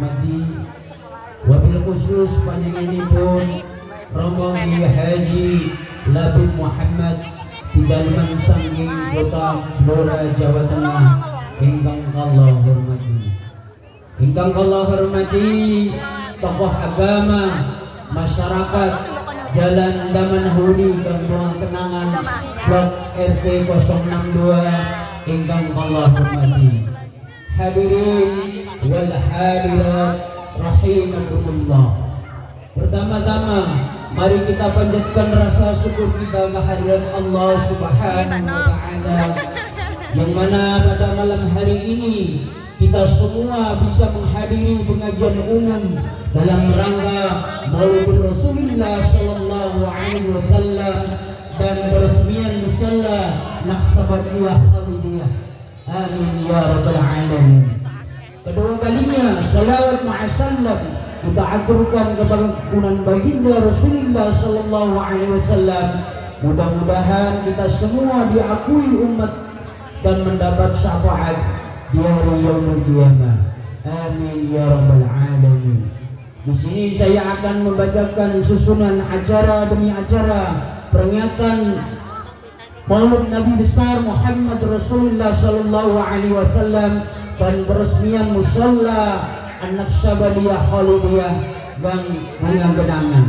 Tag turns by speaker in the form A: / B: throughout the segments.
A: hormati, wabil khusus panjenenganipun Rombongan Haji Labib Muhammad Pidalman Sangging Kota Blora Jawa Tengah ingkang kula hormati. Ingkang kula hormati tokoh agama, masyarakat Jalan Damanhuri Gangguan Kenangan Blok RT 062 ingkang kula hormati. Hadirin wal hadirat rahimakumullah. Pertama-tama mari kita panjatkan rasa syukur kita kehadiran Allah Subhanahu wa taala yang mana pada malam hari ini kita semua bisa menghadiri pengajian umum dalam rangka Maulid Rasulullah sallallahu alaihi wasallam dan peresmian musalla Naqsabandiyah Khalidiyah. Amin ya rabbal alamin. Kedua kalinya salawat ma'asallam kita aturkan kepada kerukunan baginda Rasulullah sallallahu alaihi wasallam. Mudah-mudahan kita semua diakui umat dan mendapat syafaat di hari yaumul qiyamah. Amin ya rabbal alamin. Di sini saya akan membacakan susunan acara demi acara peringatan Maulid Nabi besar Muhammad Rasulullah sallallahu alaihi wasallam dan peresmian musalla An-Naqsabandiyah Khalidiyah dan Genangan.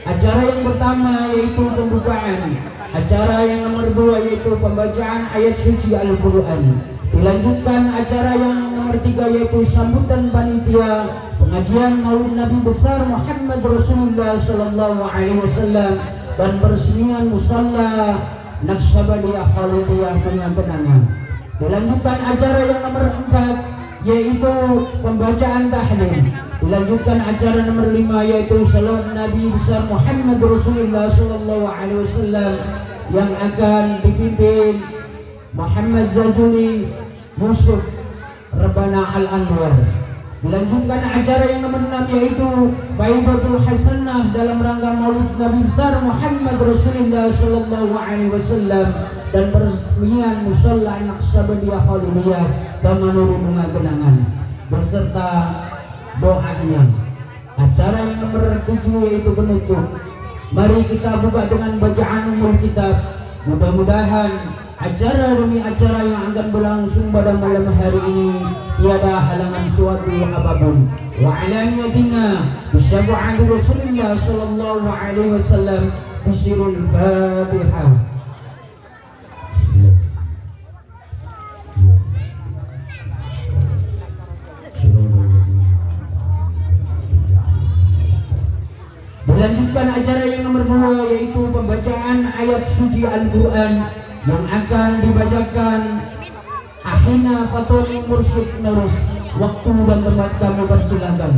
A: Acara yang pertama yaitu pembukaan. Acara yang nomor 2 yaitu pembacaan ayat suci Al-Quran. Dilanjutkan acara yang nomor 3 yaitu sambutan panitia pengajian Maulid Nabi besar Muhammad Rasulullah sallallahu alaihi wasallam dan peresmian musalla Naqsabandiyah Khalidiyah Genangan. Dilanjutkan acara yang nomor 4 yaitu pembacaan tahlil. Dilanjutkan acara nomor 5 yaitu salawat Nabi besar Muhammad Rasulullah sallallahu alaihi wasallam yang akan dipimpin Muhammad Zazuli Yusuf Rabbana Al-Anwar. Dilanjutkan acara yang nomor 6 yaitu Faidatul Hasanah dalam rangka Maulid Nabi besar Muhammad Rasulullah sallallahu alaihi wasallam dan peresmian musalla Naqsabandiyah Khalidiyah Tamanuri Bunga Kenangan beserta doanya. Acara yang nomor 7 yaitu penutup. Mari kita buka dengan bacaan umum kitab. Mudah-mudahan acara demi acara yang akan berlangsung pada malam hari ini tiada halangan suatu apapun. Wa ala niyatina bisyafa'ati Rasulullah sallallahu alaihi wasallam bisirul Fatihah. Dilanjutkan acara yang nomor 2 yaitu pembacaan ayat suci Al-Quran yang akan dibacakan Ahina Fatoni Mursyid Nurus. Waktu dan tempat kamu persilakan.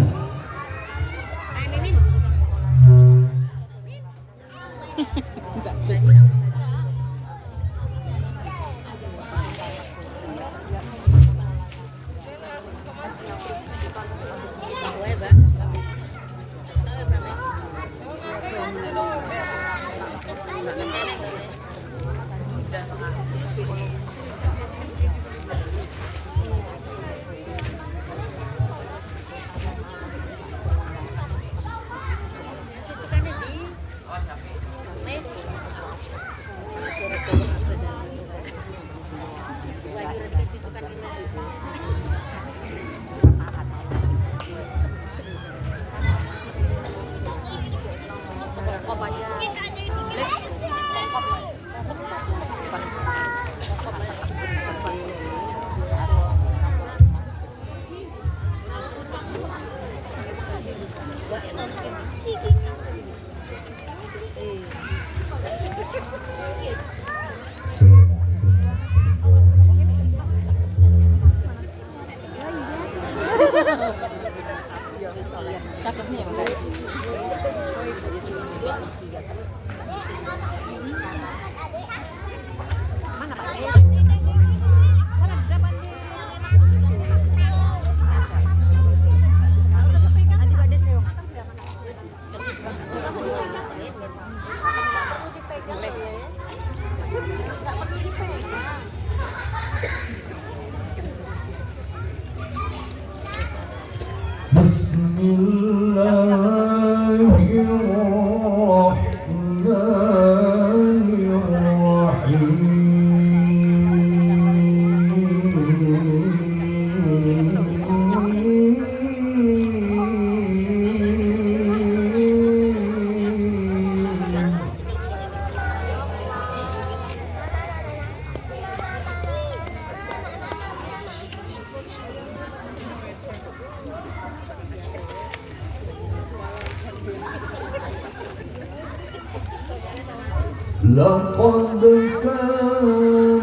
B: لقد كان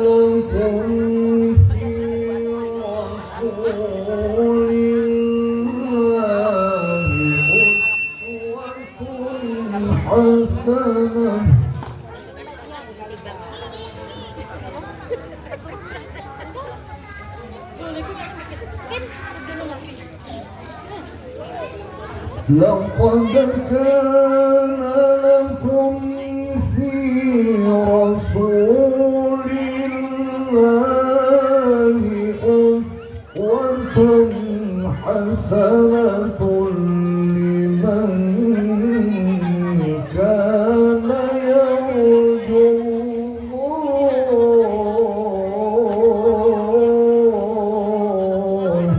B: لكم في رسول الله أسوة حسنة لقد كان لكم في رسول الله أسوة حسنة لمن كان يرجو الله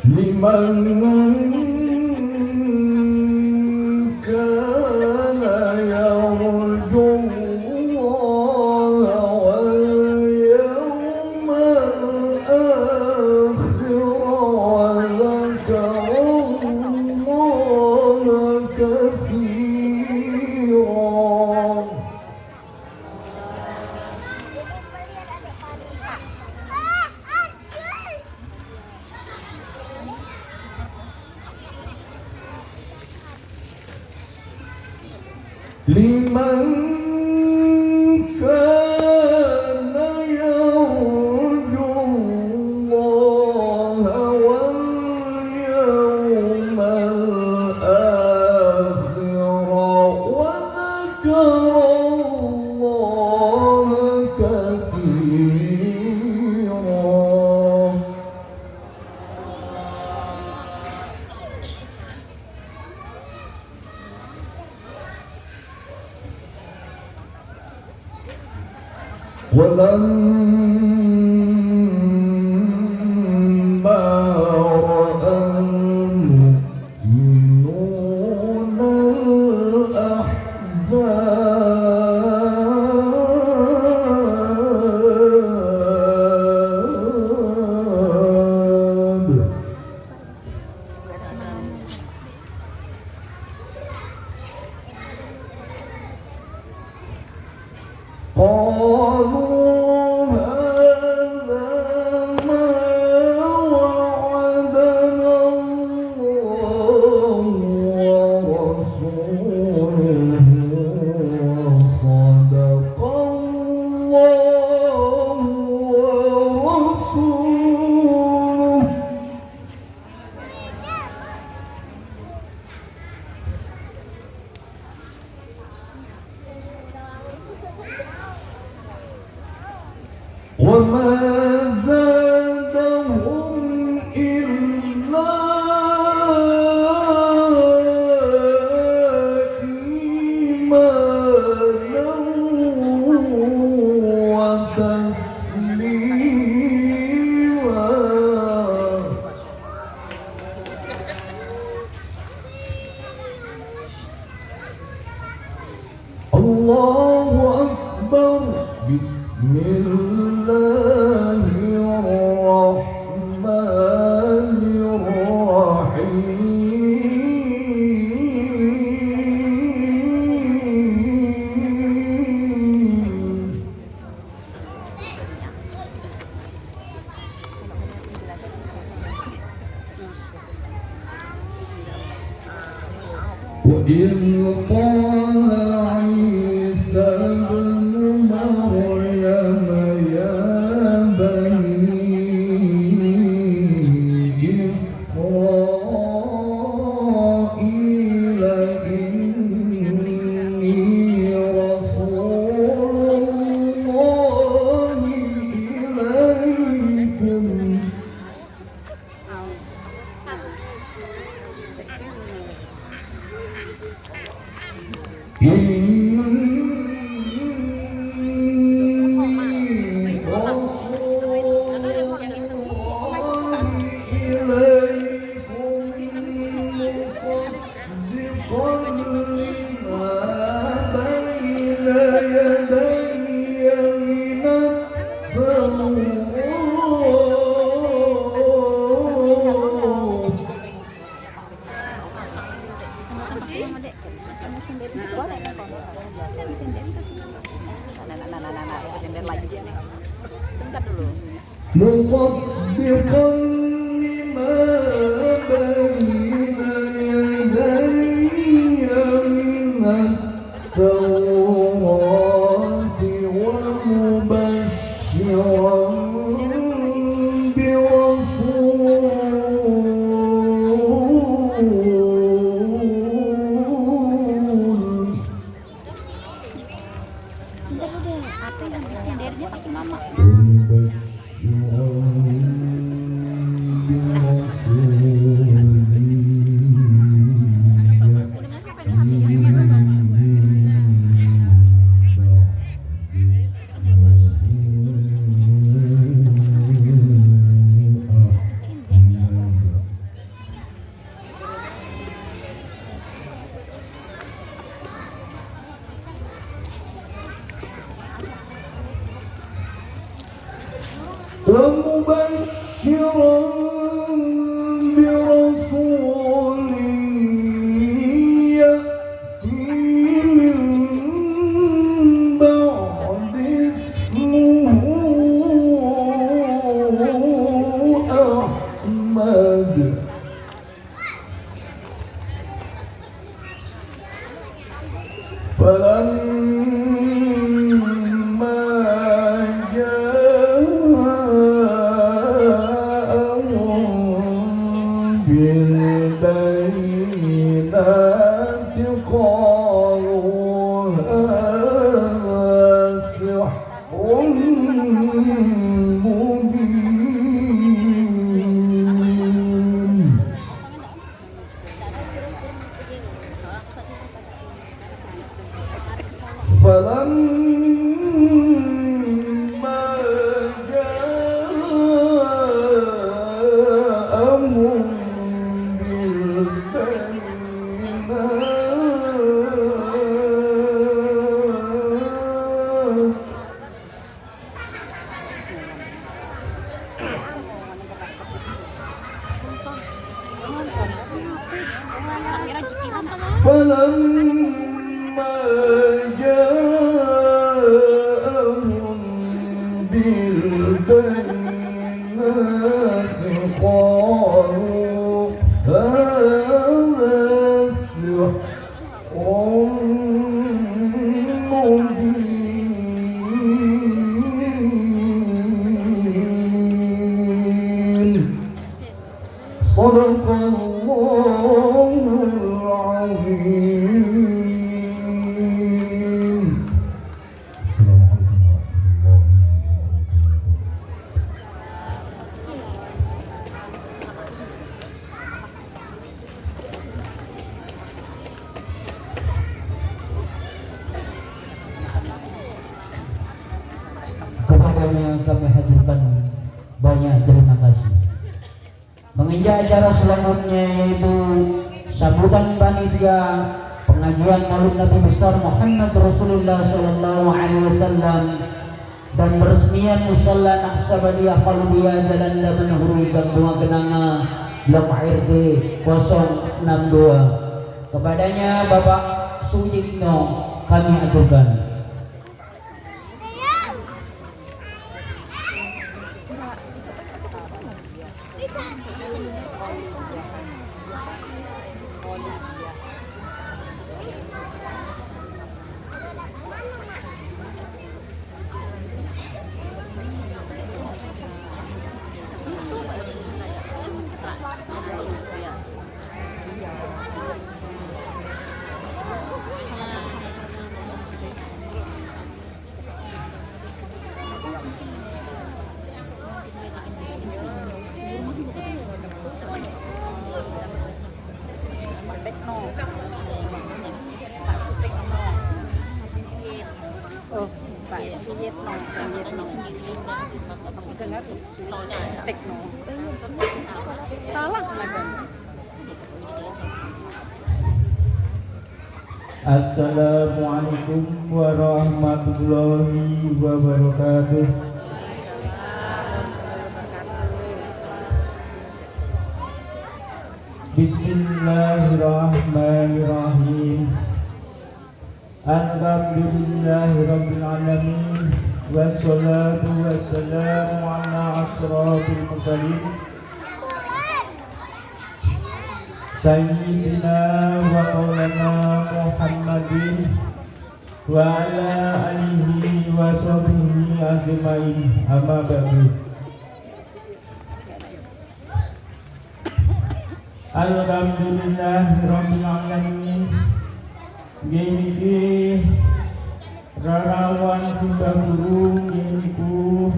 B: لمن كان يرجو الله واليوم الآخر وذكر الله كثيرا لمن كان يرجو الله واليوم الآخر وذكر الله كثيرا ولما رأى المؤمنون الأحزاب قالوا هذا ما وعدنا الله ورسوله وصدق الله ورسوله وما زادهم إلا إيمانا وتسليما الله أكبر بسم الله الرحمن الرحيم وإذ قال عيسى ابن مريم يا بني إسرائيل إني إني رسول إليكم مصدقا لما بين يدي من التوراة مصدقا لما بين يدي من التوراة ومبشرا برسول ومبشرا برسول يأتي من بعد اسمه أحمد فلما جاءهم بالبينات قالوا هذا سحر مبين فلما جاءهم بالبينات فلما جاءهم بالبينات قالوا هذا سحر مبين صدق الله العظيم. السلام عليكم ورحمة الله
A: Kepadanya kami haturkan banyak terima kasih. Menginjak acara selanjutnya yaitu sambutan panitia pengajian Maulid Nabi besar Muhammad Rasulullah Sallallahu Alaihi Wasallam dan peresmian Musalla Naqsabandiyah Qalbiyah Jalan Daman Hurui Gang Bunga Kenanga Blok RT 062. Kepadanya Bapak Suyitno kami aturkan.
B: Assalamualaikum warahmatullahi wabarakatuh. Bismillahirrahmanirrahim. Alhamdulillahirabbil alamin wassalatu wassalamu ala asrofil mursalin Sayyidina wa maulana Muhammadin wa ala alihi wa sahbihi ajmain. Amma ba'du. Alhamdulillahirabbil alamin. Gini rarawan simbah guru giniku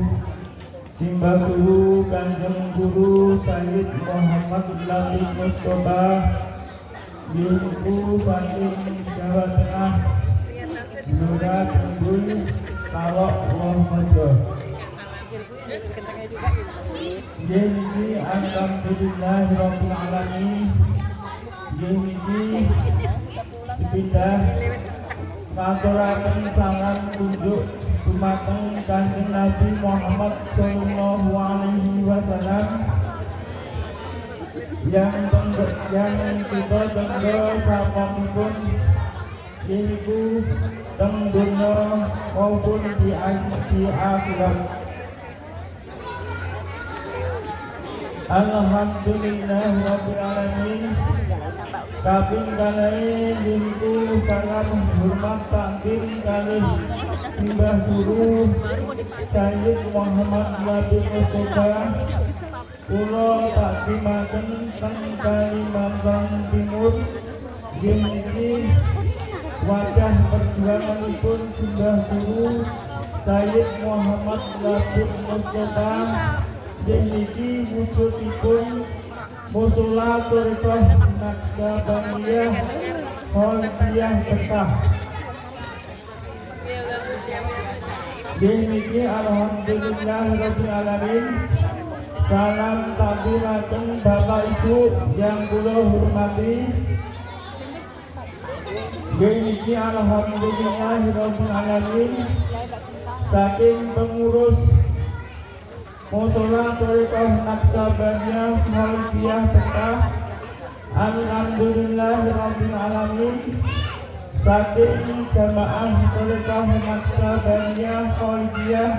B: simbah guru Kanjeng Guru Sayyid Muhammad Latif Mustafa giniku Bandung Jawa Tengah Lurah Tembul Talok Wonorejo. Gini alhamdulillahirabbil alamin. Gini sepindah ngaturaken sangat tunjuk dumateng Kanjeng Nabi Muhammad sallallahu alaihi wasallam yang kita tenggo sapanipun yaitu teng dunya maupun di akhirat. Alhamdulillahirabbil alamin. Kaping kalih niku sangat hormat takdim kalih simbah guru Sayyid Muhammad Latif Mustafa. Kula takdimaken teng Kalimantan Timur. Niki wajah perjuanganipun simbah guru Sayyid Muhammad Latif Mustafa. Niki wujudipun Musola Thariqah Naqsabandiyah Khalidiyah Bekah. Niki alhamdulillahirabbil alamin. Salam takdiraken Bapak Ibu yang kula hormati. Niki alhamdulillahirabbil alamin. Saking pengurus Musola Thariqah Naqsabandiyah Khalidiyah Bekah, alhamdulillahirabbil alamin. Saking jamaah Thariqah Naqsabandiyah Khalidiyah,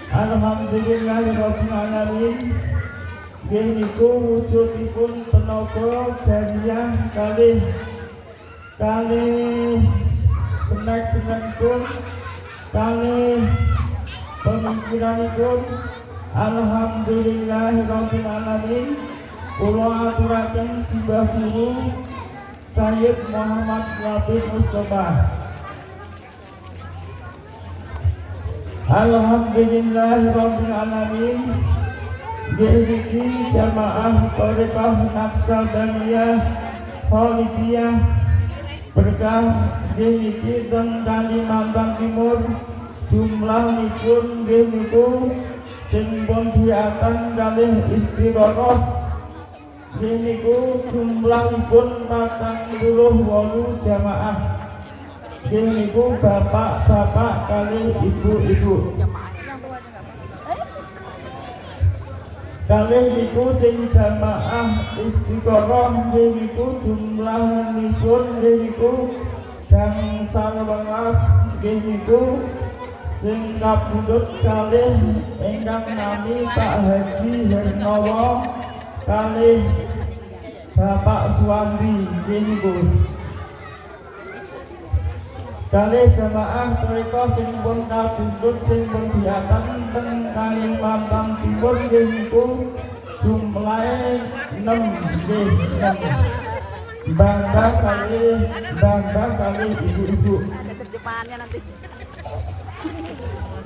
B: alhamdulillahirabbil alamin. Niku wujudipun tenaga jariyah kalih senek-senekipun kalih pemikiranipun. Alhamdulillahirabbil alamin. Kula aturaken simbah guru Sayyid Muhammad Latif Mustafa. Alhamdulillahirabbil alamin. Niki jamaah Thariqah Naqsabandiyah Khalidiyah Bekah niki teng Kalimantan Timur. Jumlahipun niku sing pun diatan kalih istiqoroh niku jumlahipun 48 jamaah. Niku bapak-bapak kalih ibu-ibu. Kalih niku sing jamaah istiqoroh niku jumlahipun niku gangsal 11 niku sing kapundhut kalih ingkang nami Pak Haji Hernawa kalih Bapak Suwandi niku. Kalih jamaah Thariqah sing pun kapundhut sing pun diatan teng Kalimantan Timur niku jumlahe 6 nggih. Bangga kalih ibu-ibu.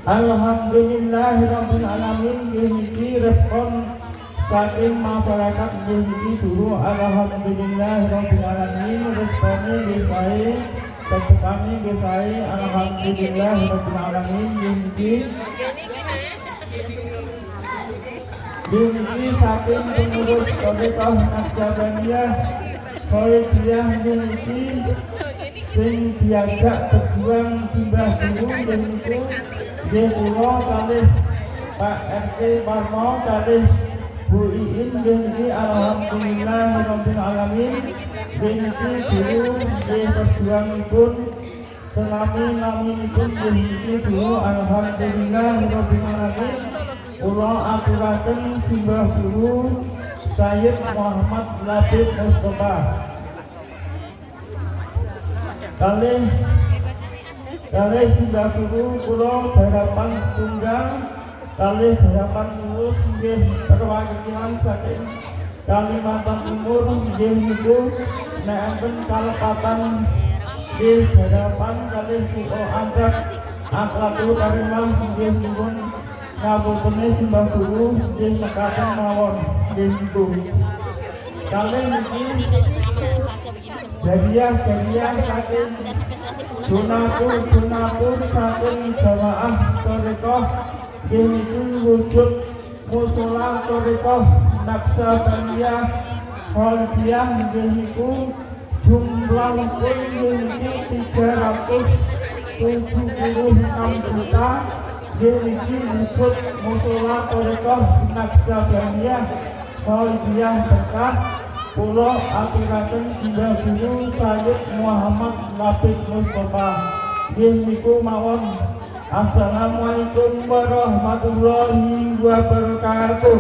B: Alhamdulillahirabbil alamin. Niki respon saking masyarakat niki dulu. Alhamdulillahirabbil alamin. Responnya sae Kami gesai alhamdulillah rabbil alamin Diniki saking pengurus Thariqah Naqsyabandiyah Khalidiyah diniki sing diajak berjuang simbah guru deniku nggih kula kalih Pak RT Parno kalih Bu Iin diniki alhamdulillah rabbil alamin diniki guru nggih berjuangipun selami naminipun diniki guru alhamdulillah rabbil alamin kula aturaken simbah guru Sayyid Muhammad Labib Mustafa kalih simbah guru kula harapan setunggal kalih harapan lulus nggih perwakilan saking Kalimantan Timur nggih niku nek enten kalepatan nggih harapan kalih suku angkat akhlakul karimah nggih nyuwun ngapurtune simbah guru nggih mekaten mawon nggih niku kalih niki jadiah saking sunatun saking jamaah Thariqah nggih niku wujud mushola Thariqah Naqsyabandiyah Khalidiyah nggih niku jumlahipun niki 376 juta nggih niki wujud mushola Thariqah Naqsyabandiyah Khalidiyah berkah kula aturaken simbah guru Sayyid Muhammad Labib Mustafa nggih niku mawon. Assalamualaikum warahmatullahi wabarakatuh.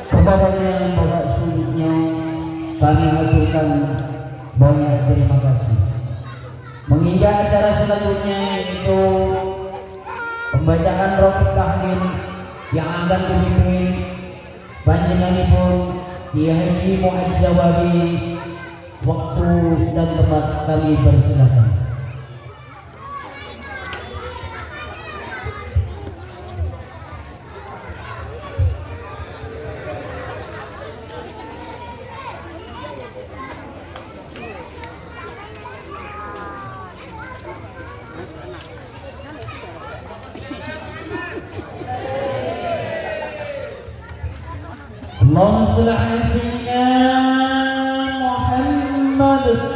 A: Kepadanya yang bapak sulitnya kami aturkan banyak terima kasih. Menginjak acara selanjutnya yaitu pembacaan rokib tahlil yang akan dipimpin panjenenganipun Kiai Haji Muhammad Zawabi. Waktu dan tempat kami persilakan. Allahumma shalli ala sayyidina Muhammad.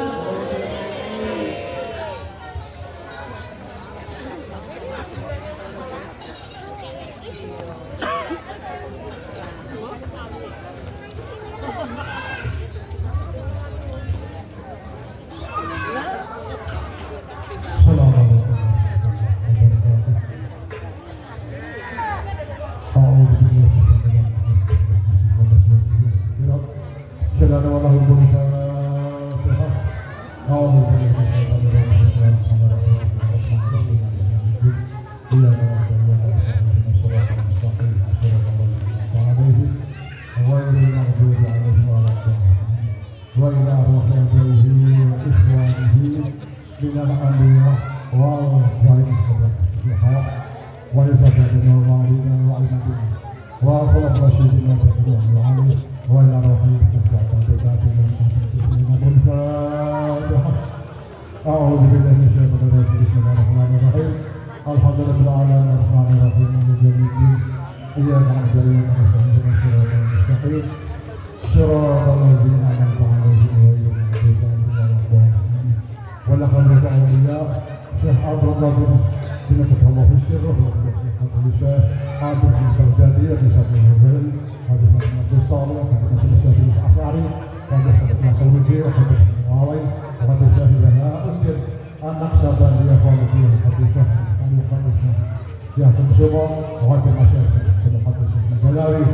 C: البلاوي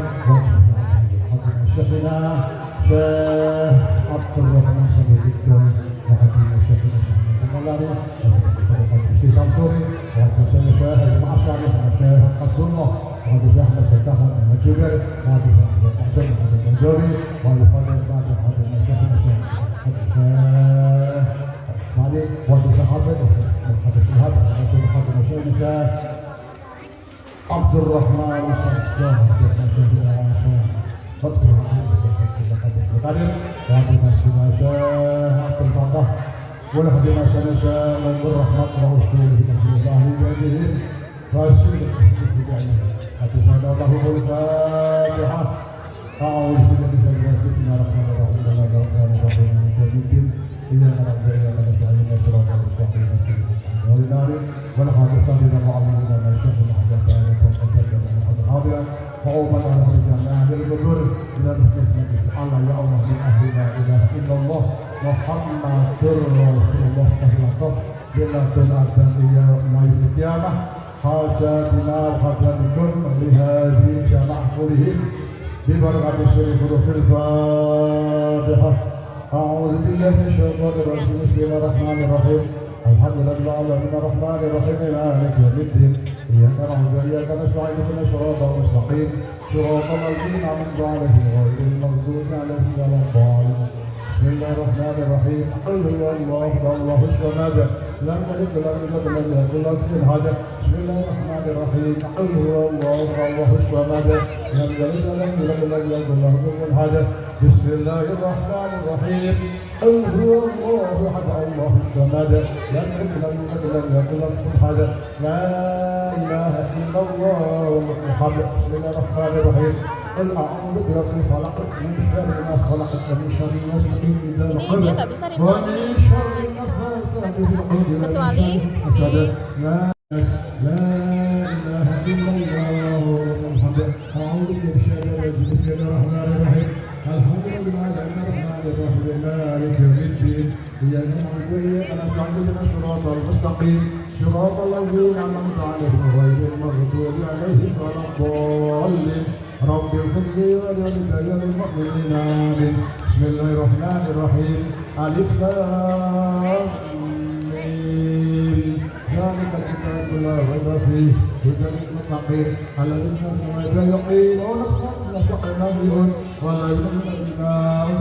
C: شيخنا شيخ عبد الرحمن صديق الدين وحكيم شيخنا البلاوي في سامسوري وحكيم شيخ المعشري وشيخ قصدنا وهذا شيخ الفتاح المجبر وهذا شيخ القصدم وهذا المنجوري وهذا فضل بعد هذا شيخنا شيخ مالك وهذا شيخ حافظ وهذا شيخ هذا شيخ عبد الرحمن الصداق فتح القدر وهذه مسجد شيخ عبد الفتاح ولحد ما شاء من الرحمة ورسوله الله بيده رسول حتى شهد الله الفاتحة أعوذ بالله من الشيطان الرجيم بسم الله الرحمن الرحيم إذا أردت أن نستعين صراط المستقيم والنار ولقد اهتدينا وعلمنا ما شاء الله تعالى وتقدم من حاضرا وأوبا على رجالنا بالقدر من الحكمة الله يا الله من أهل لا إله إلا الله محمد رسول الله صلى الله عليه وسلم بلا تنعتم يوم القيامة حاجاتنا وحاجاتكم لهذه جمع كلهم ببركة الشريف في الفاتحة أعوذ بالله من الشيطان الرجيم بسم الله الرحمن الرحيم الحمد لله من الرحمن الرحيم مالك يوم الدين إياك نعبد وإياك نستعين اهدنا الصراط المستقيم صراط الذين أنعمت عليهم غير المغضوب عليهم ولا الضالين بسم الله الرحمن الرحيم قل هو الله الله الصمد لم يلد ولم يولد ولم يكن له كفوا أحد بسم الله الرحمن الرحيم قل هو الله الله الصمد لم يلد ولم يولد ولم يكن له كفوا أحد بسم الله الرحمن الرحيم قل هو الله احد الله الصمد لم يلد ولم يولد ولم يكن له كفوا احد لا اله الا الله محمد بسم الله الرحمن الرحيم قل اعوذ برب الفلق من شر ما خلق ومن شر غاسق اذا وقب ومن شر النفاثات في العقد
D: kecuali di
C: لا اله الا الله محمد اعوذ بشر الرجيم بسم الله الرحمن الرحيم الحمد لله الرحمن الرحيم مالك يوم الدين اياك نعبد واياك نستعين اهدنا الصراط المستقيم صراط الذين انعمت عليهم غير المغضوب عليهم ولا الضالين رب اغفر لي ولوالدي وللمؤمنين امين بسم الله الرحمن الرحيم الف لام ميم ذلك الكتاب لا ريب فيه هدى للمتقين الذين هم يقيمون الصلاة ويقيمون ولا يؤمنون بما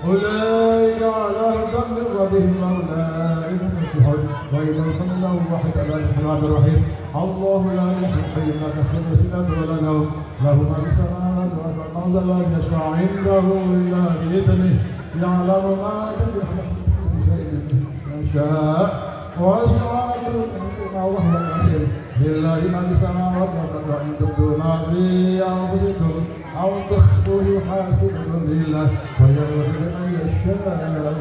C: أولئك على هدى من ربهم أولئك هم المفلحون وإذا صلى واحد على الرحمن الرحيم الله لا إله إلا هو لا سنة ولا نوم له ما في السماوات والأرض لا يشفع عنده إلا بإذنه يعلم ما في شيء يشاء ويسمع وهو العزيز لله ما في السماوات والأرض وإن تبدوا ما في أنفسكم أو تخفوه يحاسبكم بالله ويغفر من يشاء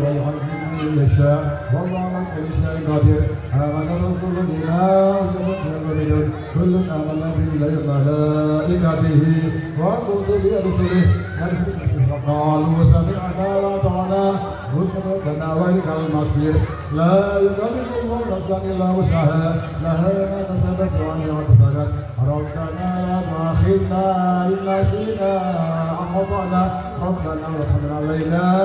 C: ويعذب من يشاء والله على كل شيء قدير آمن الرسول بما أنزل المؤمنون كل آمن بالله وملائكته وكتبه برسله فقالوا سمعنا وأطعنا غفرتنا وإليك المصير لا يكلف الله نفسا إلا وسعها لها ما كسبت وعليها ما كسبت ربنا لا تؤاخذنا إن نسينا أو أخطأنا ربنا وارحمنا علينا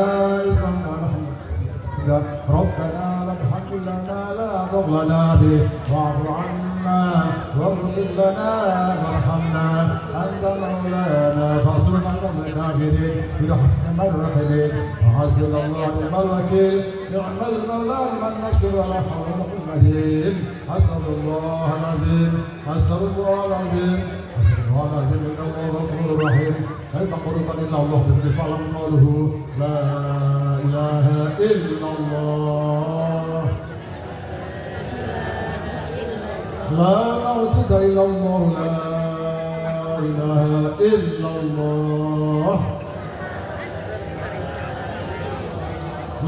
C: ربنا لا تحملنا لا تغلنا به واعف عنا واغفر لنا وارحمنا أنت مولانا فانصرنا على الكافرين برحمتك الراحمين وحسبنا الله ونعم الوكيل نعم المولى ونعم النصير ولا حول ولا قوة إلا بالله أستغفر الله العظيم أستغفر الله العظيم أستغفر الله العظيم إنه هو الغفور الرحيم كيف قرب إلا الله بالدفاع قوله لا إله إلا الله لا موجود إلا الله لا إله إلا الله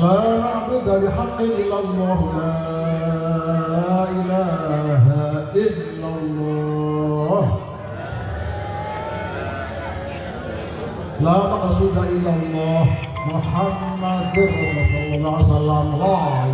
C: لا معبود بحق إلا الله لا إله إلا الله لا مقصود إلا الله محمد رسول الله صلى الله عليه وسلم لا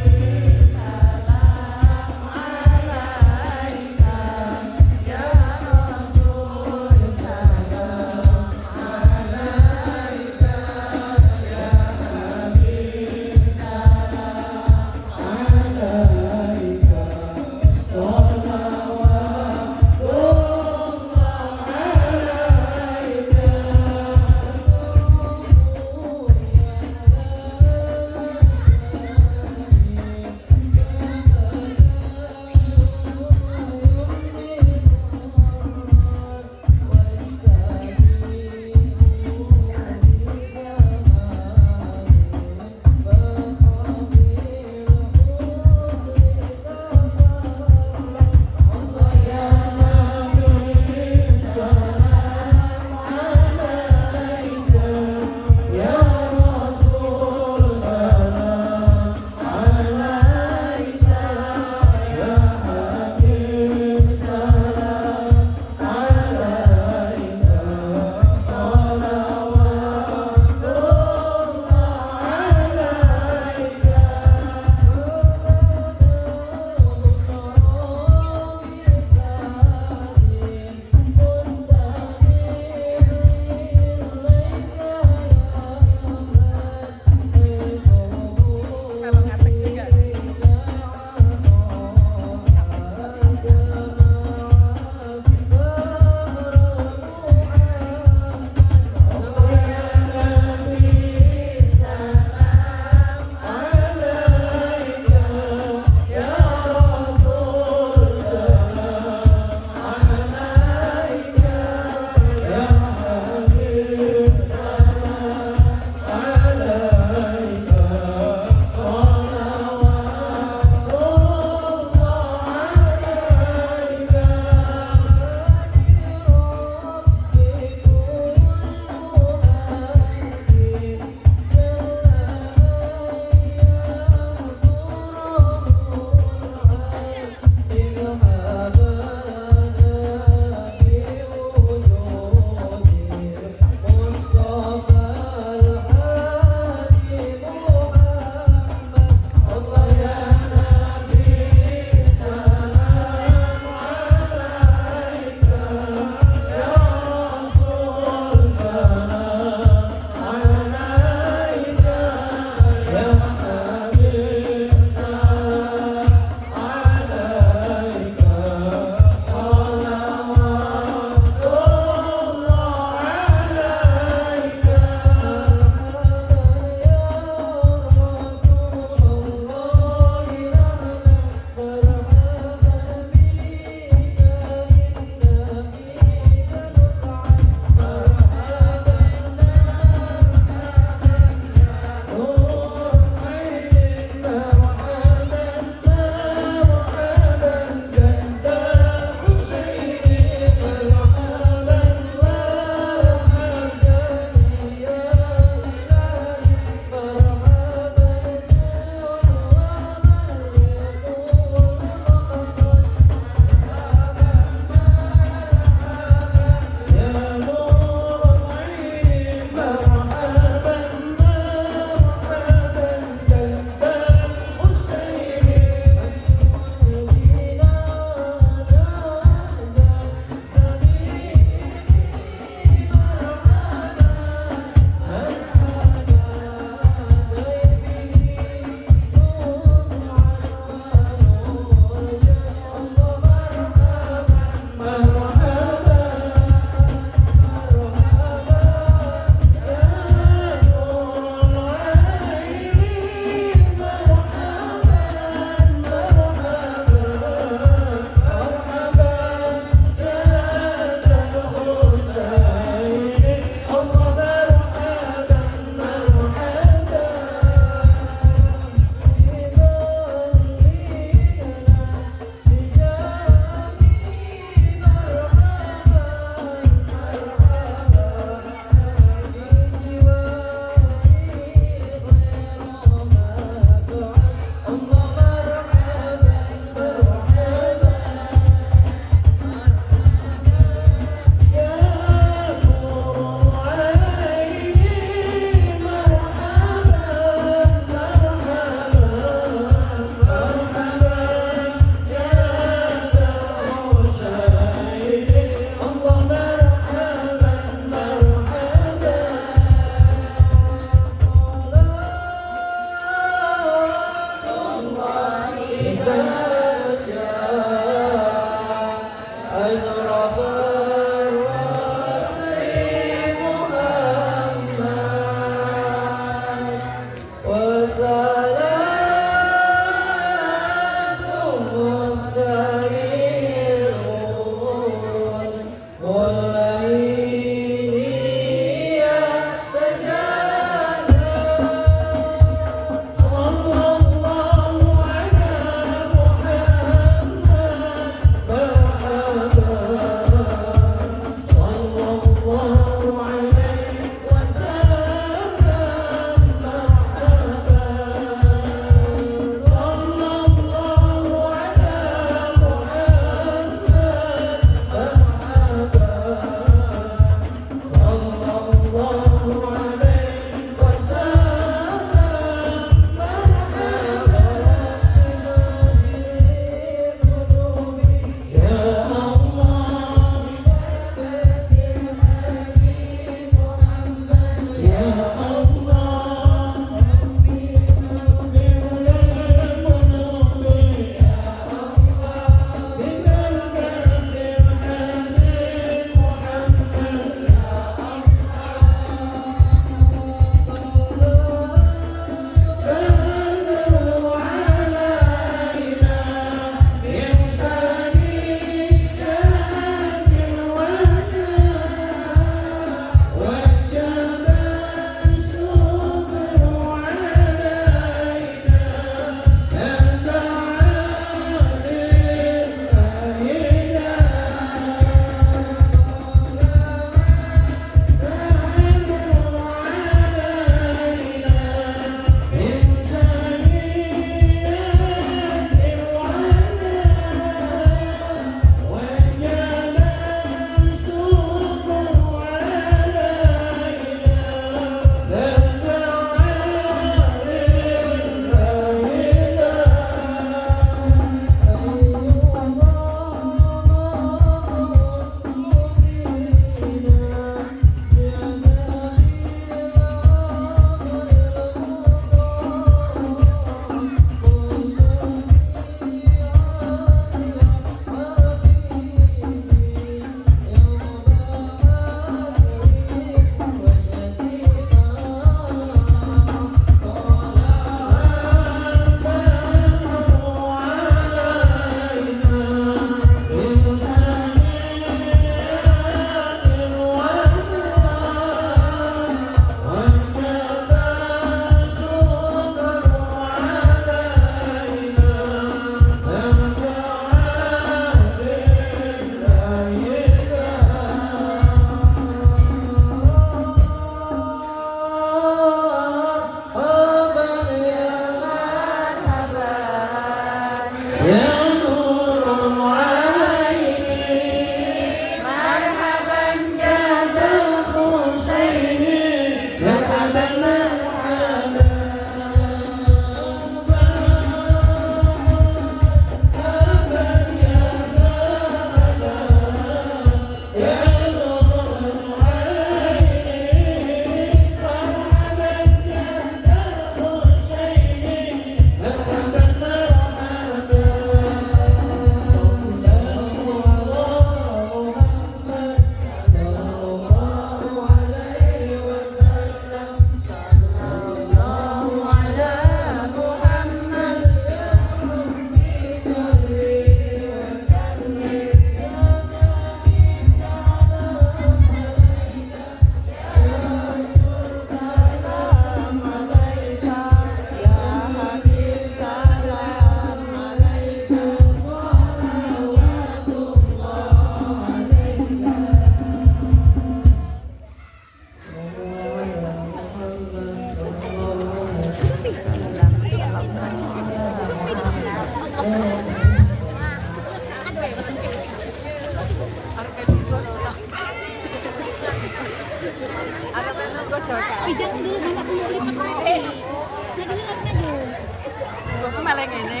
D: Kok malah ngene.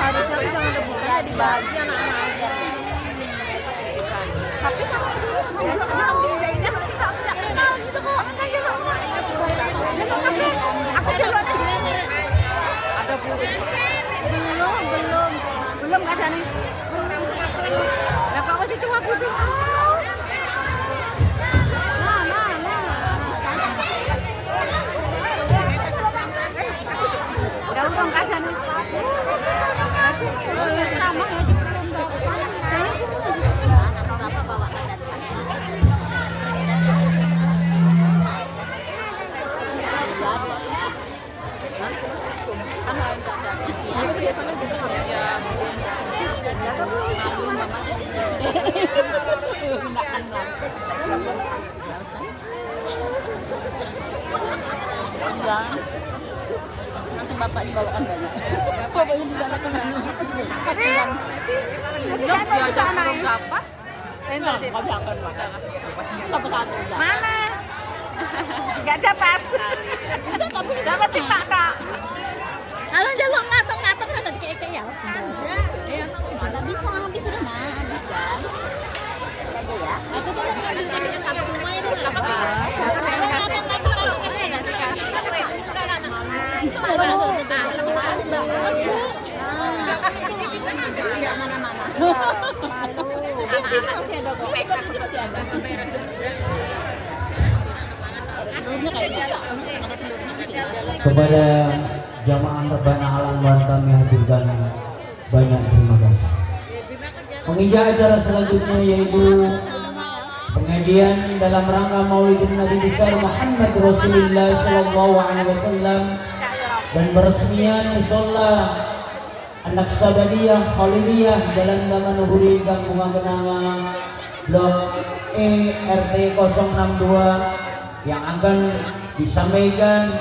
D: Harusnya jangan rebutan dibagi anak-anak. Tapi sama ada belum nggak ada nih. Lah kok masih cuma putih. Udah belum kasih nih. Sama ya. Nanti bapak dibawakan banyak. Pokoknya di sana kena nih. Kasihan. Diajak turun berapa? Entar sih. Dapat satu. Mana? Enggak dapat. Dapat sih Pak Kak. Kalau jalur ngatong-ngatong kan ada kayak ya. Iya, enggak bisa habis nah, habis kan. Aja ya. Atau kalau habis ada satu rumah itu enggak apa-apa. Bisa ngambil ya mana-mana. Malu. Masih ada kok. Masih ada.
A: Kepada jamaah Rebana Al-Anwar kami haturkan banyak terima kasih. Menginjak acara selanjutnya yaitu pengajian dalam rangka Maulidin Nabi besar Muhammad Rasulullah Sallallahu Alaihi Wasallam dan peresmian musola Anak Sabadiyah Khalidiyah Jalan Taman Nuhuri Gang Bunga Kenanga Blok E RT 062 yang akan disampaikan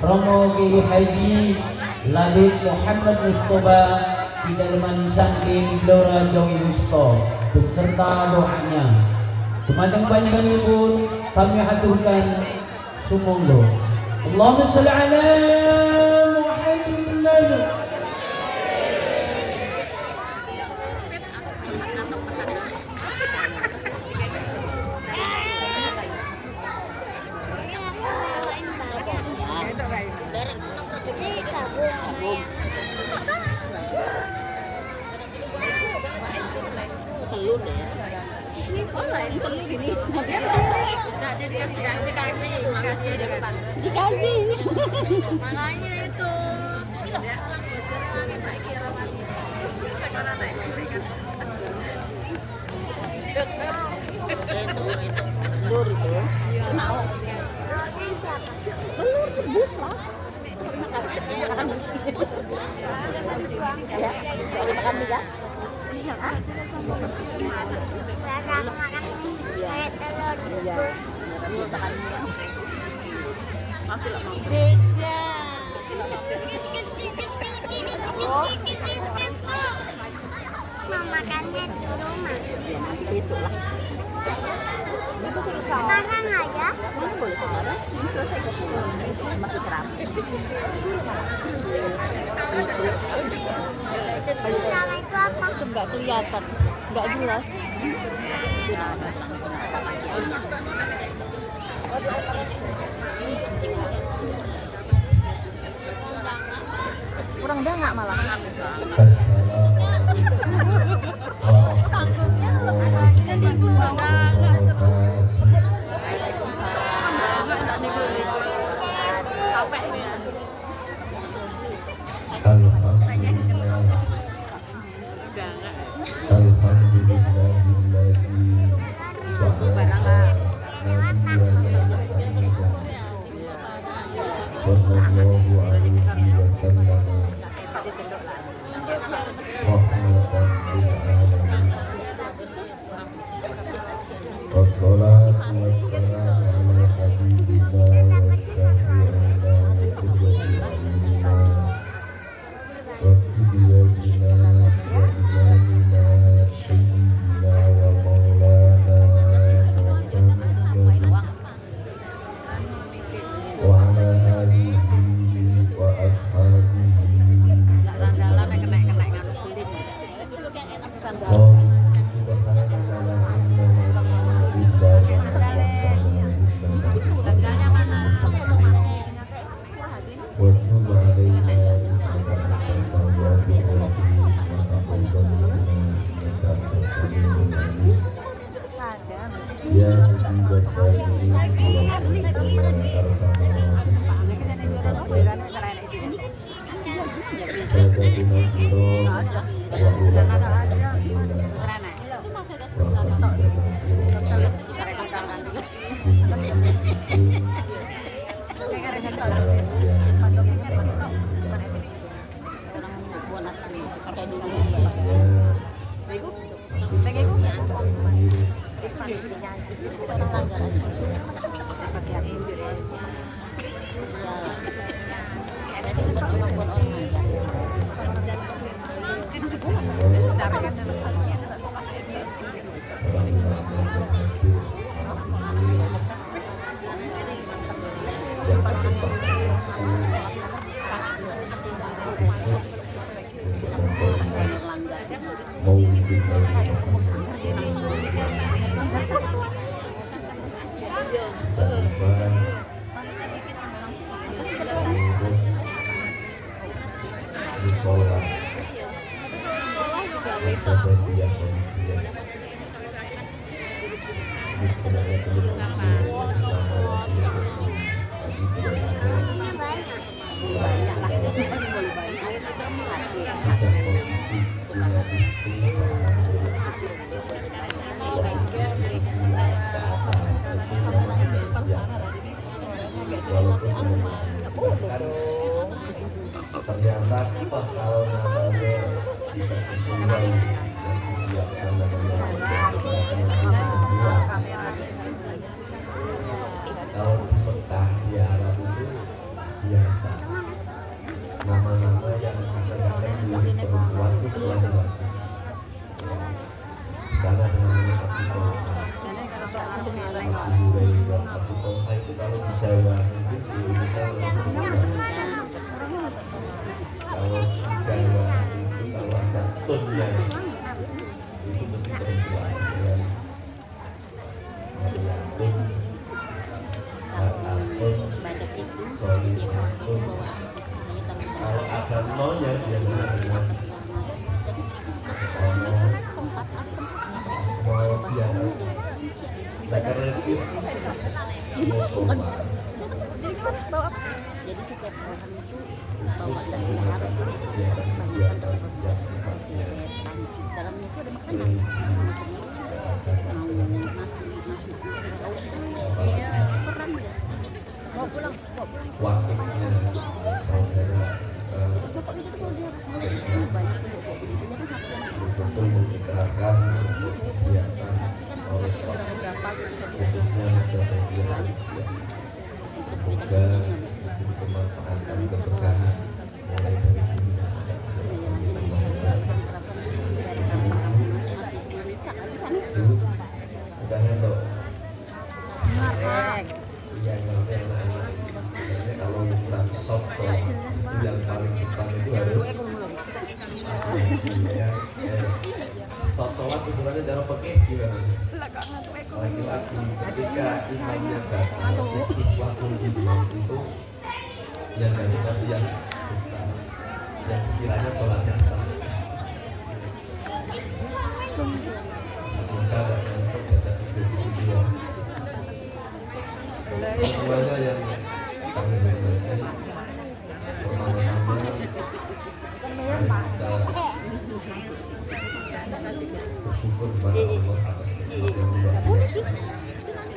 A: Romo Kiai Haji Labib Muhammad Mustoba di Dalman Saking Blora Jawi Musto beserta doanya. Dumateng panjenenganipun kami haturkan sumangga. Allahumma shalli ala Muhammad.
D: Telur deh. Oh lain telur sini. Dia berdiri. Enggak dia dikasih. Makasih di depan. Dikasih. Makanya itu. Ya, belajar tak kira ini. Sekarang naik kan. Itu. Telur itu. Mau. Telur rebus lah. Ya, makan ya.
E: Makannya di rumah.
D: Besok lah.
E: Sekarang aja.
D: Boleh sekarang. Ini selesai kok. Masih keram.
E: Nama itu apa?
D: Itu nggak kelihatan, nggak jelas. Kurang dengak malah. Panggungnya lebih di gua
C: Rahmatan lil
F: ternyata kalau namanya dikasih sungai dan disiapkan kalau di Mekah di Arab itu biasa nama-nama yang kadang-kadang mirip perempuan itu keluar sana namanya Abu Talha Abu Hurairah Abu Talha itu kalau di Jawa mungkin di Indonesia kalau di Jawa itu kalau ada tunnya itu mesti perempuan ya. Mariatun Salatun Solihatun kalau ada nolnya dia benar-benar mau biasa mereka relatif
D: jadi setiap orang itu bawa dan harus ini dalamnya itu ada makanan perang ya mau pulang
F: wakilnya saudara
D: bapak itu kalau dia banyak tuh begitunya kan harus
F: betul mengikrarkan kegiatan oleh khususnya masyarakat dia semoga bermanfaatkan keberkahan mulai dari dunia sampai dulu kita ngendok yang nanti anak-anak sebenarnya kalau ukuran soft itu yang paling depan itu harus soft sholat ukurannya dalam pakai gimana laki-laki ketika imamnya datang istiqwatul imam itu yang dari satu yang besar yang sekiranya sholatnya sah semoga untuk data video semuanya yang kami berikan pertama-tama kita bersyukur kepada Allah atas nikmat yang luar biasa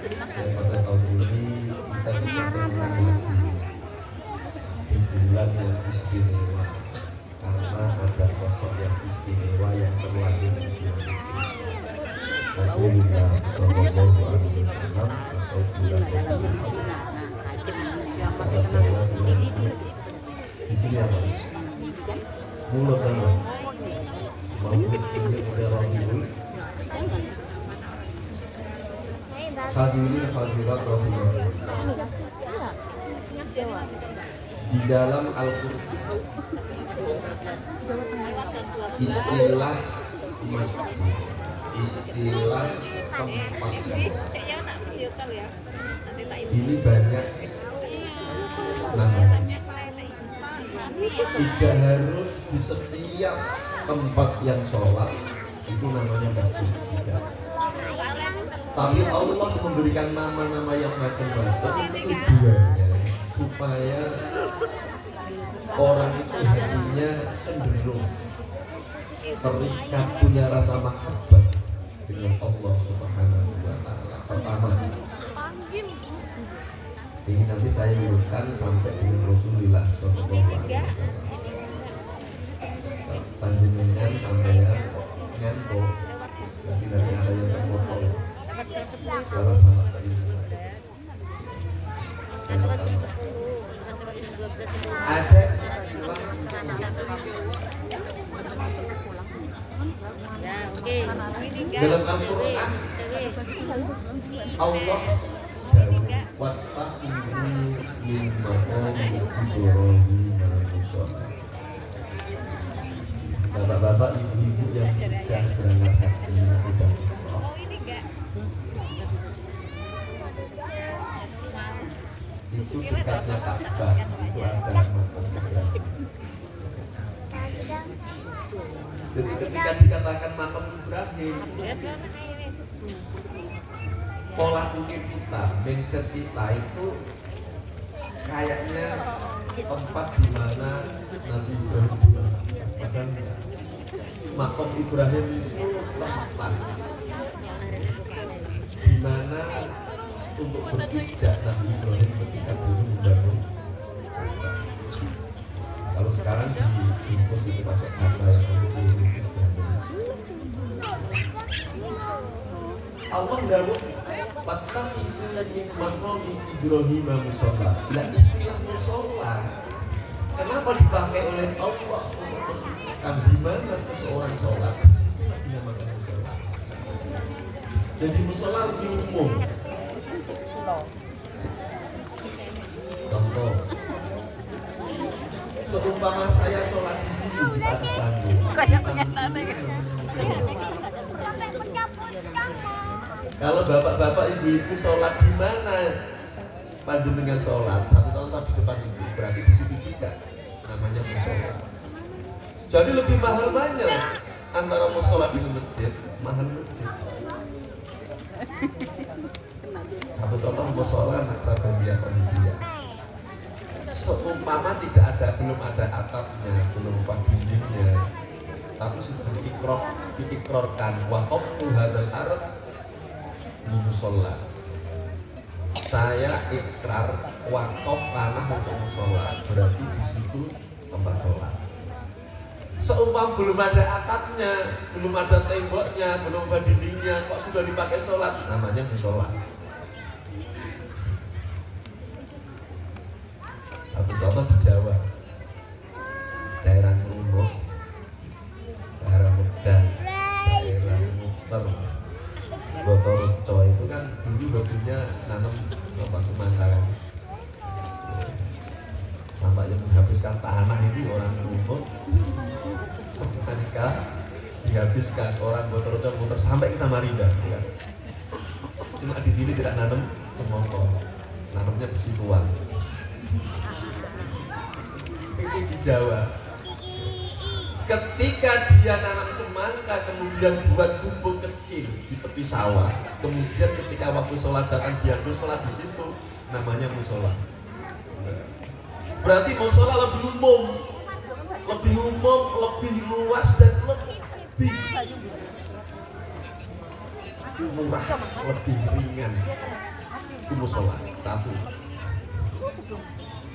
F: yang pada tahun ini kita diberikan lagi di bulan yang istimewa karena ada sosok yang istimewa yang terlahir di bulan ini Rasulullah Shallallahu Alaihi Wasallam atau bulan di sini apa? Mulut apa? Mau bikin orang ini? Hadirin hadirat Rasulullah. Di dalam Al-Qur'an istilah masjid, istilah tempat sholat. Ini banyak namanya. Tidak harus di setiap tempat yang sholat itu namanya masjid, tidak. Tapi Allah memberikan nama-nama yang macam-macam tujuannya supaya orang itu hatinya cenderung terikat, punya rasa mahabbat dengan Allah Subhanahu wa Ta'ala. Pertama, ini nanti saya urutkan sampai dengan Rasulullah Sallallahu Alaihi Wasallam. Panjenengan sampai ngantuk, nanti ada yang terpotong. Salah-salah tadi. Ada istilah dalam Al-Quran Allah wattaqimu min maqami Ibrahim al-Musalla. Bapak-bapak, ibu-ibu yang sudah berangkat haji, sudah itu dekatnya Ka'bah itu ada makam Ibrahim. Jadi ketika dikatakan makam Ibrahim, pola pikir kita, mindset kita itu kayaknya tempat di mana Nabi Ibrahim padahal makam Ibrahim itu tempat di mana untuk berpijak Nabi Ibrahim ketika dulu membangun. Kalau sekarang dibungkus itu pakai kata yang lebih Allah dawuh wattakhidhu min maqami Ibrahim musalla. Lah istilah musalla kenapa dipakai oleh Allah untuk menunjukkan di mana seseorang sholat? Disitulah dinamakan musalla. Jadi musalla lebih umum. Contoh, seumpama saya sholat di sini di atas panggung. Kalau bapak-bapak ibu-ibu sholat di mana panjenengan sholat, satu contoh di depan ibu, berarti di situ juga namanya mushola. Jadi lebih mahal banyak antara mushola di masjid, mahal masjid. Satu contoh mushola Naksabandia Panitia. Seumpama tidak ada, belum ada atapnya, belum ada dindingnya, tapi sudah diikrorkan waqaftu hadzal ard di mushola. Saya ikrar wakaf tanah untuk mushola, berarti di situ tempat sholat. Seumpama belum ada atapnya, belum ada temboknya, belum ada dindingnya, kok sudah dipakai sholat, namanya mushola. Satu contoh di Jawa, daerah Krunuk, daerah Medan, daerah Muter, Botoroco itu kan dulu hobinya nanam semangka kan. Sampai yang menghabiskan tanah itu orang Krunuk, semangka dihabiskan orang Botoroco Muter sampai ke Samarinda kan. Cuma di sini tidak nanam semangka, nanamnya besi tuan. Itu di Jawa. Ketika dia nanam semangka, kemudian buat gubuk kecil di tepi sawah, kemudian ketika waktu sholat datang dia sholat di situ, namanya musola. Berarti musola lebih umum, lebih luas dan lebih murah, lebih ringan. Itu musola satu.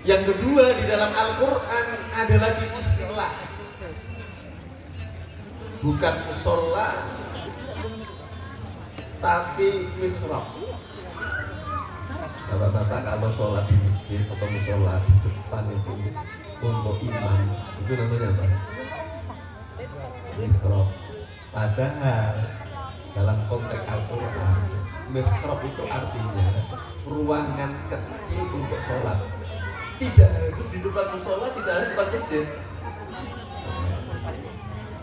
F: Yang kedua, di dalam Al-Quran ada lagi istilah, bukan musola tapi mihrab. Bapak-bapak kalau sholat di masjid atau musola di depan itu untuk imam, itu namanya apa? Mihrab. Padahal dalam konteks Al-Quran, mihrab itu artinya ruangan kecil untuk sholat. Tidak harus di depan musola, tidak harus di depan masjid.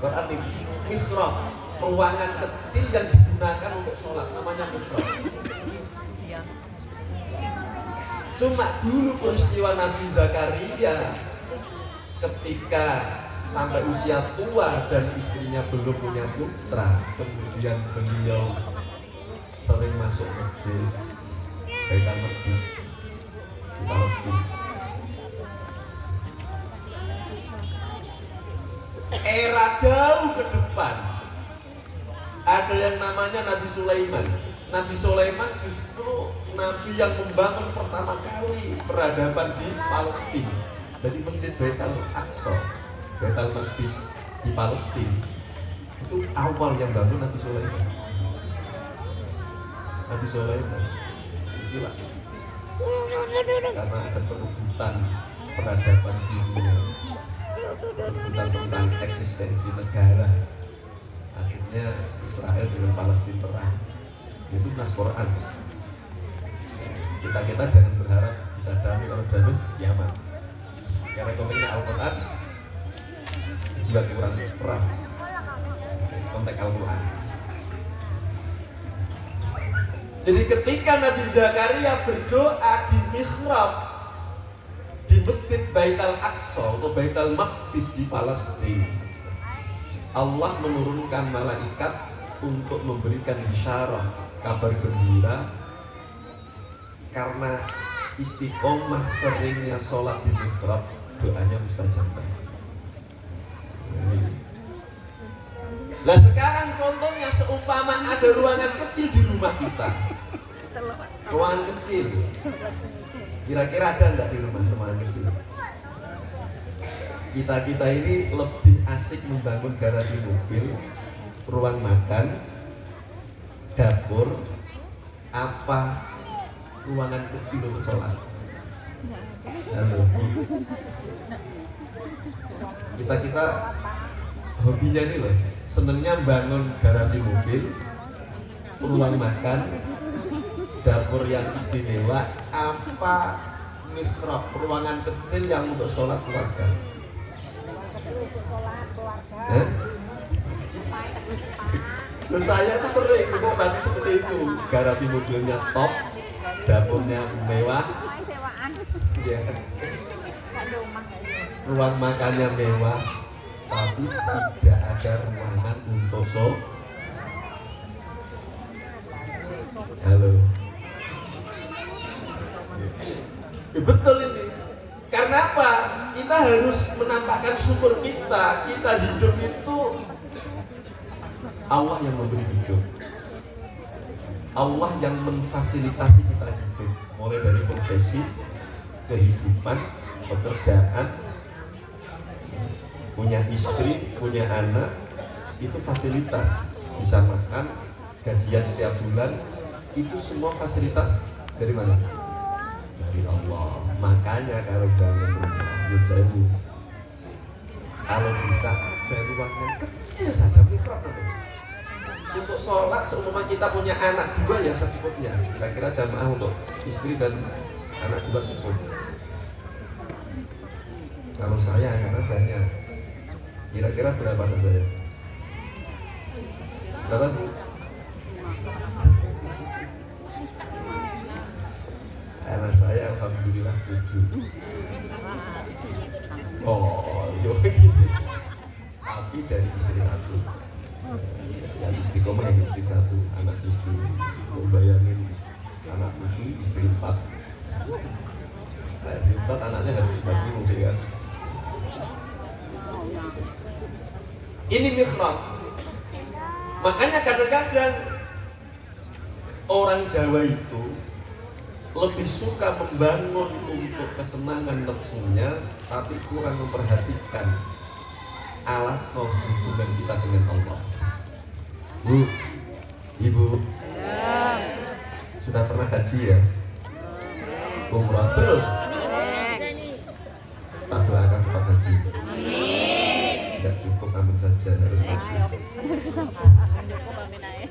F: Quran ini mihrab ruangan kecil yang digunakan untuk sholat, namanya mihrab. Cuma dulu peristiwa Nabi Zakaria ketika sampai usia tua dan istrinya belum punya putra, kemudian beliau sering masuk masjid Baitul Maqdis di Palestina. Era jauh ke depan ada yang namanya Nabi Sulaiman. Nabi Sulaiman justru nabi yang membangun pertama kali peradaban di Palestina. Jadi masjid Baitul Aqsa, Baitul Maqdis di Palestina itu awal yang bangun Nabi Sulaiman. Nabi Sulaiman gila. Karena ada perebutan peradaban dunia, perebutan tentang eksistensi negara. Akhirnya Israel dengan Palestina perang. Itu nas Quran. Kita jangan berharap bisa damai, kalau damai kiamat. Karena konteksnya Al-Quran juga kurang perang. Konteks Al-Quran. Jadi ketika Nabi Zakaria berdoa di mihrab di Masjid Baitul Aqsa atau Baitul Maqdis di Palestina, Allah menurunkan malaikat untuk memberikan isyarat, kabar gembira, karena istiqomah seringnya sholat di mihrab, doanya mustajabah. Nah sekarang contohnya seumpama ada ruangan kecil di rumah kita, ruangan kecil, kira-kira ada enggak di rumah ruangan kecil? Kita ini lebih asik membangun garasi mobil, ruang makan, dapur, apa ruangan kecil untuk sholat? Halo. Kita hobinya ini loh, senengnya bangun garasi mobil, ruang makan, dapur yang istimewa, apa mihrab, ruangan kecil yang untuk sholat keluarga. Terus saya tuh sering mendapati seperti itu, garasi mobilnya top, dapurnya mewah, ya. Ruang makannya mewah, tapi tidak ada ruangan untuk sholat. Halo. Ya, betul ini. Karena apa? Kita harus menampakkan syukur kita. Kita hidup itu Allah yang memberi hidup. Allah yang memfasilitasi kita hidup. Mulai dari profesi, kehidupan, pekerjaan, punya istri, punya anak, itu fasilitas. Bisa makan, gajian setiap bulan, itu semua fasilitas dari mana? Dari Allah. Makanya kalau bangun rumah, kalau bisa ada ruangan kecil saja, mihrab untuk sholat. Seumpama kita punya anak dua ya secukupnya. Kira-kira jamaah untuk istri dan anak dua cukup. Kalau saya anak banyak, kira-kira berapa anak saya? Berapa? Anak saya alhamdulillah 7. Oh, gitu. Tapi dari istri 1. Yang istiqomah yang istri 1, anak 7. Bayangin anak 7, istri 4. Istri 4 anaknya harus 40 ya kan? Ini mihrab. Makanya kadang-kadang orang Jawa itu lebih suka membangun untuk kesenangan nafsunya, tapi kurang memperhatikan alat hubungan kita dengan Allah. Bu, Ibu, sudah pernah haji ya? Umrah belum? Tak doakan cepat haji. Tidak cukup amin saja, harus haji.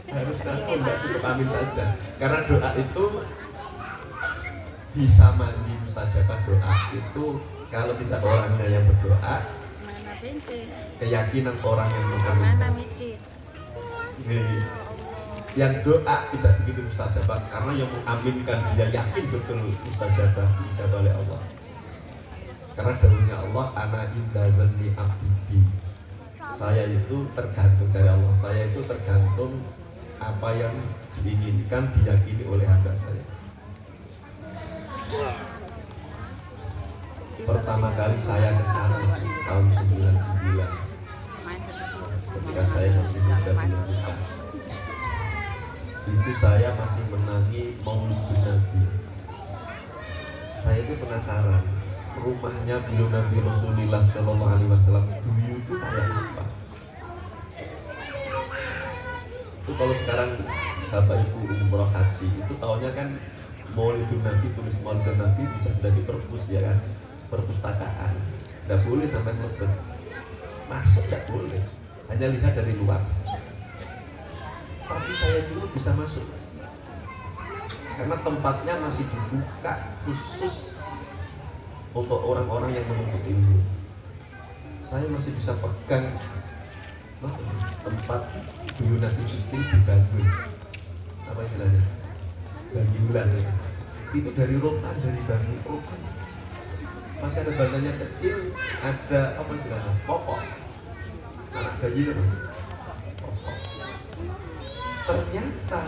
F: Harus ngaku, tidak cukup amin saja. Karena doa itu bisa mandi mustajabah. Doa itu kalau tidak orangnya yang berdoa, keyakinan orang yang mengaminkan. Yang doa tidak begitu mustajabah karena yang mengaminkan dia yakin betul mustajabah dijabah oleh Allah. Karena dahulunya Allah, ana inda zanni abdi. Saya itu tergantung dari Allah. Saya itu tergantung apa yang diinginkan diyakini oleh hamba saya. Pertama kali saya ke sana tahun 99 ketika saya masih muda belum nikah. Itu saya masih menangi Maulidun Nabi. Saya itu penasaran rumahnya beliau Nabi Rasulullah Shallallahu Alaihi Wasallam dulu itu kayak apa? Itu kalau sekarang Bapak Ibu umroh haji itu tahunya kan Maulidun Nabi, tulis Maulidun Nabi bisa dari perpus ya kan, perpustakaan. Tidak boleh sampai melebet, masuk tidak boleh, hanya lihat dari luar. Tapi saya dulu bisa masuk karena tempatnya masih dibuka khusus untuk orang-orang yang menuntut ilmu. Saya masih bisa pegang tempat dulu nanti kecil di Bandung, apa istilahnya, Bandulan ya. Itu dari rotan, dari Bandung rotan. Masih ada bantannya kecil, ada apa istilahnya, popok, anak bayi kan, popok. Ternyata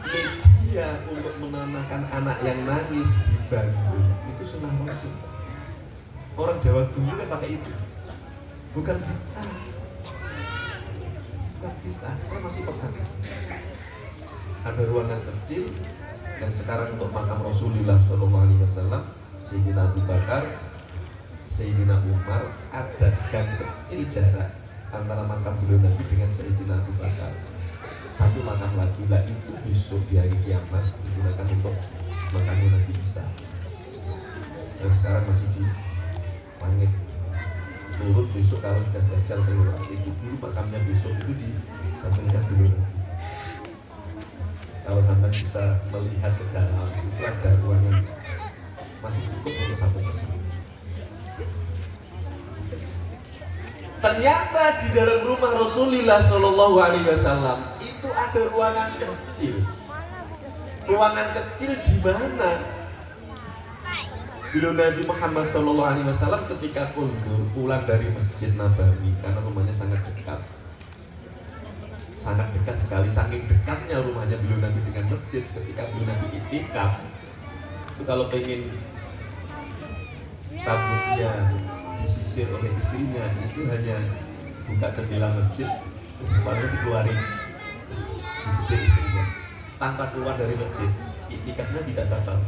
F: media untuk menanamkan anak yang nangis di Bandung itu sunnah Rasul. Orang Jawa dulu kan pakai itu, bukan kita. Saya masih pegang. Ada ruangan kecil yang sekarang untuk makam Rasulullah Shallallahu Alaihi Wasallam, Sayyidina Abu Bakar, Sayyidina Umar. Ada gang kecil jarak antara makam beliau Nabi dengan Sayyidina Abu Bakar. Satu makam lagi lah, itu besok di hari kiamat digunakan untuk makamnya Nabi Isa. Dan sekarang masih di langit. Turun besok kalau sudah Dajjal keluar, itu dulu makamnya besok itu disampaikan dulu. Kalau sampai bisa melihat ke dalam, itu ada ruangan masih cukup untuk satu orang. Ternyata di dalam rumah Rasulullah Shallallahu Alaihi Wasallam itu ada ruangan kecil. Ruangan kecil di mana? Bila Nabi Muhammad Shallallahu Alaihi Wasallam ketika kundur pulang dari Masjid Nabawi, karena rumahnya sangat dekat sekali, saking dekatnya rumahnya beliau Nabi dengan masjid. Ketika beliau Nabi iktikaf, itu kalau pengen rambutnya disisir oleh istrinya, itu hanya buka jendela masjid, terus kepalanya dikeluarin, disisir istrinya, tanpa keluar dari masjid. Iktikafnya tidak batal.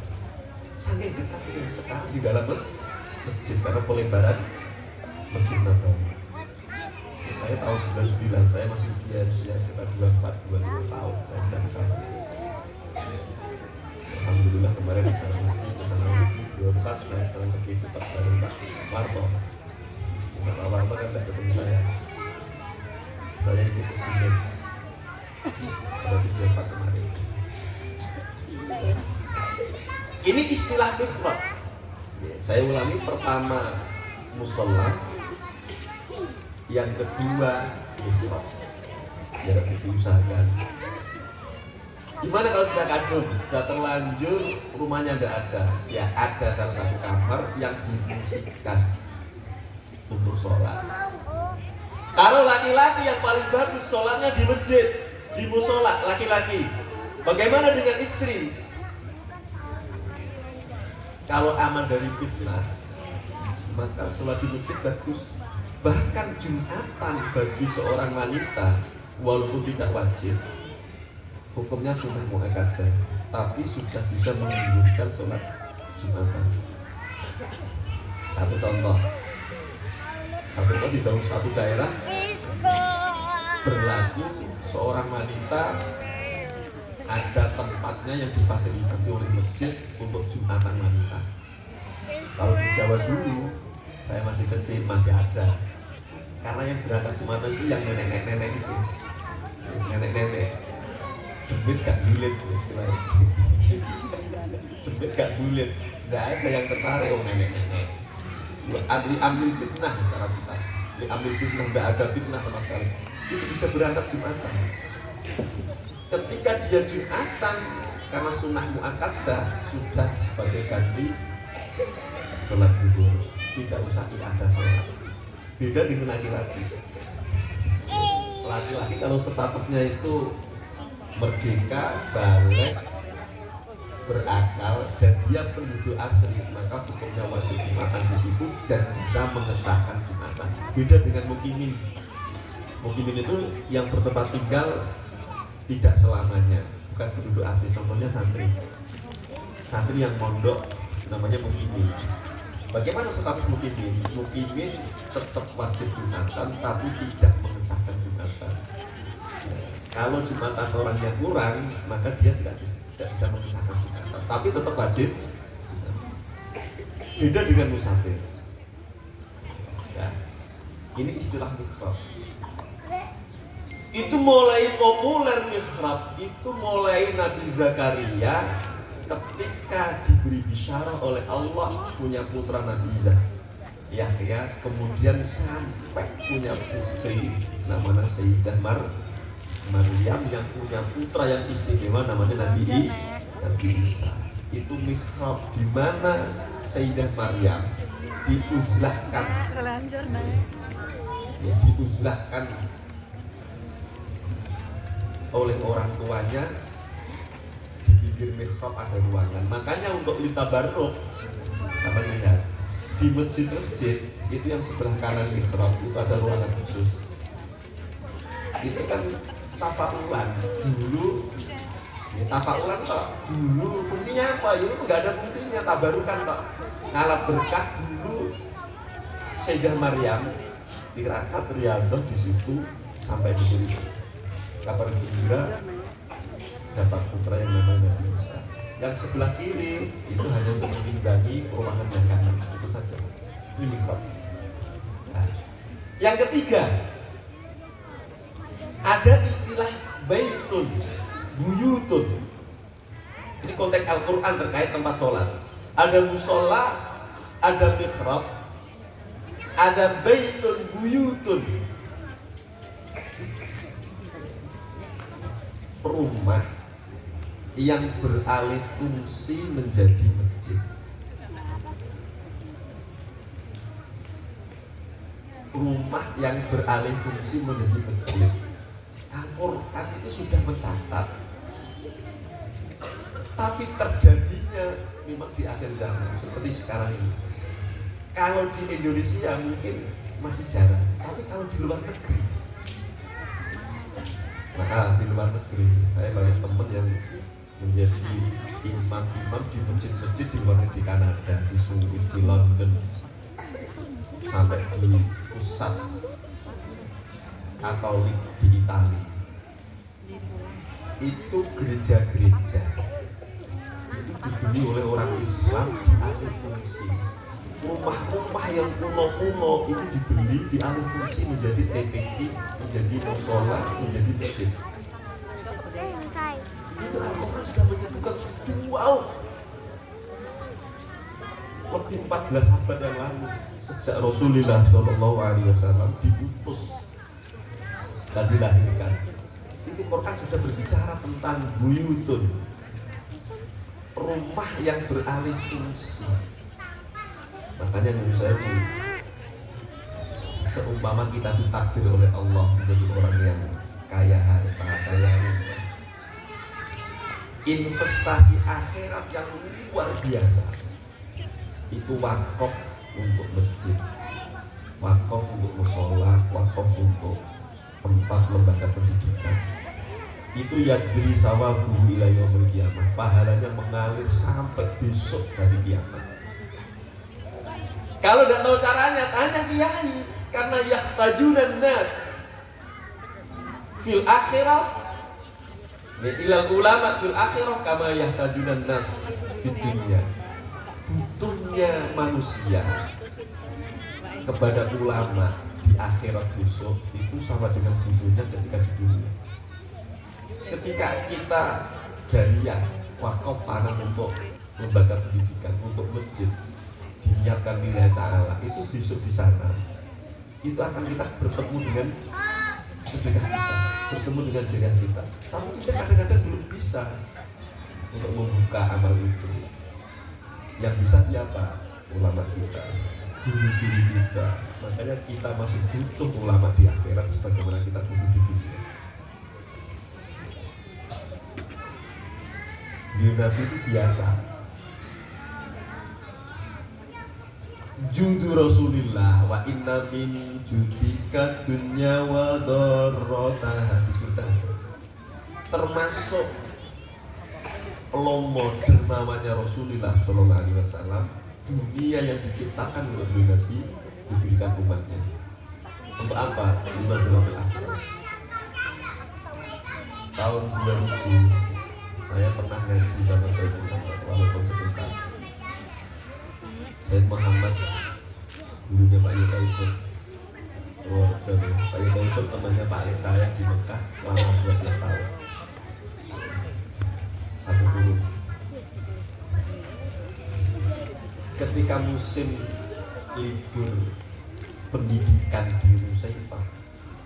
F: Saking dekatnya sekarang di dalam masjid karena pelebaran Masjid Nabawi. Saya tahun 99, saya masih usia sekitar 24-25 tahun. Saya tidak bisa. Alhamdulillah kemarin saya kesana lagi 24, saya sering pergi itu pas dari Pak Marto. Pak Marto kan tidak ketemu saya. Saya ikut kemudian pada 24 kemarin. Ini istilah mihrab. Saya ulangi, pertama musola, yang kedua mihrab. Biar diusahakan. Gimana kalau sudah kadung, sudah terlanjur, rumahnya tidak ada? Ya ada salah satu kamar yang difungsikan untuk sholat. Kalau laki-laki yang paling bagus sholatnya di masjid, di musola, laki-laki. Bagaimana dengan istri? Kalau aman dari fitnah, maka sholat di masjid bagus. Bahkan Jumatan bagi seorang wanita, walaupun tidak wajib, hukumnya sunnah muakkadah, tapi sudah bisa menggugurkan sholat Jumatan. Satu contoh di dalam satu daerah berlaku seorang wanita ada tempatnya yang difasilitasi oleh masjid untuk Jumatan wanita. Kalau di Jawa dulu, saya masih kecil masih ada. Karena yang berangkat Jumatan itu yang nenek-nenek itu, nenek-nenek. Demit gak bulit istilahnya. Demit gak bulit, nggak ada yang tertarik nenek-nenek. Ambil fitnah cara kita. ambil fitnah, nggak ada fitnah sama sekali, itu bisa berangkat Jumatan. Ketika dia Jumatan karena sunnah muakkadah sudah sebagai ganti sholat zuhur, tidak usah ada sholat. Beda dengan laki-laki. Laki-laki kalau statusnya itu merdeka, balik, berakal, dan dia penduduk asli, maka hukumnya wajib Jumatan di situ dan bisa mengesahkan Jumatan. Beda dengan mukimin. Mukimin itu yang bertempat tinggal tidak selamanya, bukan penduduk asli. Contohnya santri. Santri yang mondok namanya mukimin. Bagaimana status mukimin? Mukimin tetap wajib Jumatan, tapi tidak mengesahkan Jumatan. Kalau Jumatan orangnya kurang, maka dia tidak bisa mengesahkan Jumatan, tapi tetap wajib. Beda dengan musafir. Ya. Ini istilah mihrab. Itu mulai populer mihrab, itu mulai Nabi Zakaria ketika diberi bisyarah oleh Allah punya putra Nabi Yahya, kemudian sampai punya putri namanya Sayyidah Maryam yang punya putra yang istimewa namanya Nabi Isa. Itu mihrab di mana Sayyidah Maryam diuzlahkan, diuzlahkan oleh orang tuanya. Di pinggir mihrab ada ruangan. Makanya untuk litabarruk, apa lihat di masjid-masjid itu yang sebelah kanan mihrab itu ada ruangan khusus. Itu kan tafakulan dulu. Tafakulan kok dulu fungsinya apa? Ya nggak ada fungsinya, tabarukan kok. Ngalap berkah dulu. Sayyidah Maryam tirakat riyadhah di situ sampai di sini. Kabar gembira dapat putra yang namanya Nabi Isa. Yang sebelah kiri itu hanya untuk mengimbangi ruangan yang kanan, itu saja. Ini mihrab. Nah, yang ketiga ada istilah baitun, buyutun. Ini konteks Al-Quran terkait tempat sholat. Ada musola, ada mihrab, ada baitun, buyutun. Rumah yang beralih fungsi menjadi masjid. Rumah yang beralih fungsi menjadi masjid. Al-Quran itu sudah mencatat, tapi terjadinya memang di akhir zaman seperti sekarang ini. Kalau di Indonesia mungkin masih jarang, tapi kalau di luar negeri, di luar negeri saya banyak teman yang menjadi imam-imam di masjid-masjid di luar negeri, Kanada, di Swiss, di London, sampai di pusat Katolik di Italia. Itu gereja-gereja itu dibeli oleh orang Islam dialih fungsi. Rumah-rumah yang kuno-kuno itu dibeli dialih fungsi menjadi TPI, menjadi musola, menjadi masjid. Itu Al-Quran sudah menyebutkan wow, lebih 14 abad yang lalu, sejak Rasulullah SAW diutus dan dilahirkan. Itu Quran sudah berbicara tentang buyutun, rumah yang beralih fungsi. Makanya menurut saya itu, seumpama kita ditakdir oleh Allah menjadi orang yang kaya harta, kaya rumah, investasi akhirat yang luar biasa, itu wakaf untuk masjid, wakaf untuk musola, wakaf untuk tempat lembaga pendidikan. Itu yajri sawabuhu ila yaumil qiyamah, pahalanya mengalir sampai besok dari kiamat. Kalau tidak tahu caranya, tanya kiai, karena yahtajunan nas fil akhirah ilal ulama fil akhirah kama yahtajunan nas fid dunya. Butuhnya manusia kepada ulama di akhirat besok itu sama dengan butuhnya ketika di dunia. Ketika kita jariyah wakaf tanah untuk lembaga pendidikan, untuk masjid, diniatkan nilai ta'ala, itu besok di sana itu akan kita bertemu dengan sedekah kita, bertemu dengan jariah kita. Tapi kita kadang-kadang belum bisa untuk membuka amal itu. Yang bisa siapa? Ulama kita, guru-guru kita. Makanya kita masih butuh ulama di akhirat sebagaimana kita butuh di dunia. Di Nabi itu biasa. Judu Rasulillah wa inna min judika dunya wa darrataha. Termasuk lomo dermawannya Rasulullah Shallallahu Alaihi Wasallam, dunia yang diciptakan oleh Nabi diberikan umatnya. Untuk apa? Lima zilafil akhir. Tahun 2000 saya pernah ngaji sama Sayyid Muhammad, walaupun sebentar. Sayyid Muhammad gurunya Pak Yudha Yusuf. Pak Yudha Yusuf temannya Pak Alex saya di Mekah selama 12 tahun. Satu guru. Ketika musim libur pendidikan di Nusaifah,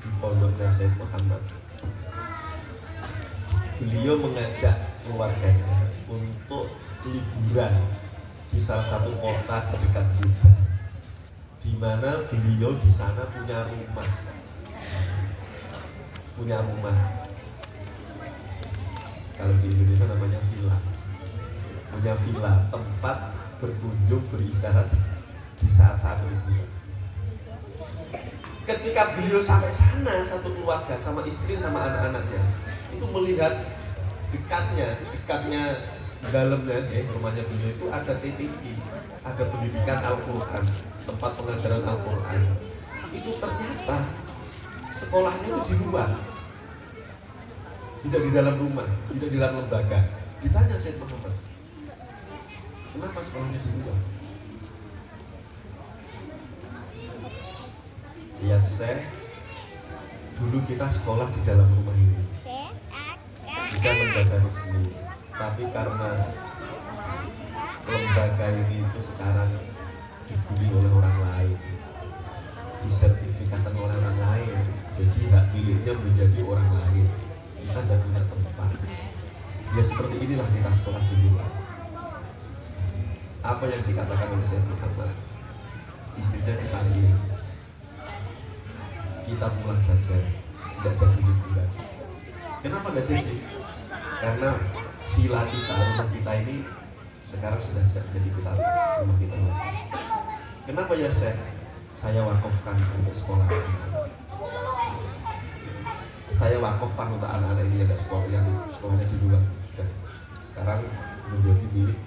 F: di pondoknya Sayyid Muhammad, beliau mengajak keluarganya untuk liburan di salah satu kota di dekat Jeddah, di mana beliau di sana punya rumah, kalau di Indonesia namanya villa, punya villa, tempat berkunjung beristirahat di saat-saat liburan. Ketika beliau sampai sana, satu keluarga sama istri sama anak-anaknya itu melihat dekatnya dalamnya rumahnya beliau itu ada TTI, ada pendidikan Al-Quran, tempat pengajaran Al-Quran. Itu ternyata sekolahnya itu di luar, tidak di dalam rumah, tidak di dalam lembaga. Ditanya Sayyid Muhammad, kenapa sekolahnya di luar? Ya Syekh, dulu kita sekolah di dalam rumah ini, bukan lembaga resmi, tapi karena lembaga ini itu sekarang dibeli oleh orang lain, disertifikatkan oleh orang lain, jadi hak miliknya menjadi orang lain, kita tidak punya tempat. Ya seperti inilah kita sekolah di luar. Apa yang dikatakan oleh Sayyid Muhammad? Istrinya dipanggil, kita pulang saja, tidak jadi liburan. Kenapa tidak jadi? Karena villa kita, rumah kita ini sekarang sudah jadi kita rumah kita. Kenapa ya saya wakafkan untuk sekolah ini. Saya wakafkan untuk anak-anak ini yang sekolah, yang sekolahnya di luar sudah sekarang menjadi milik.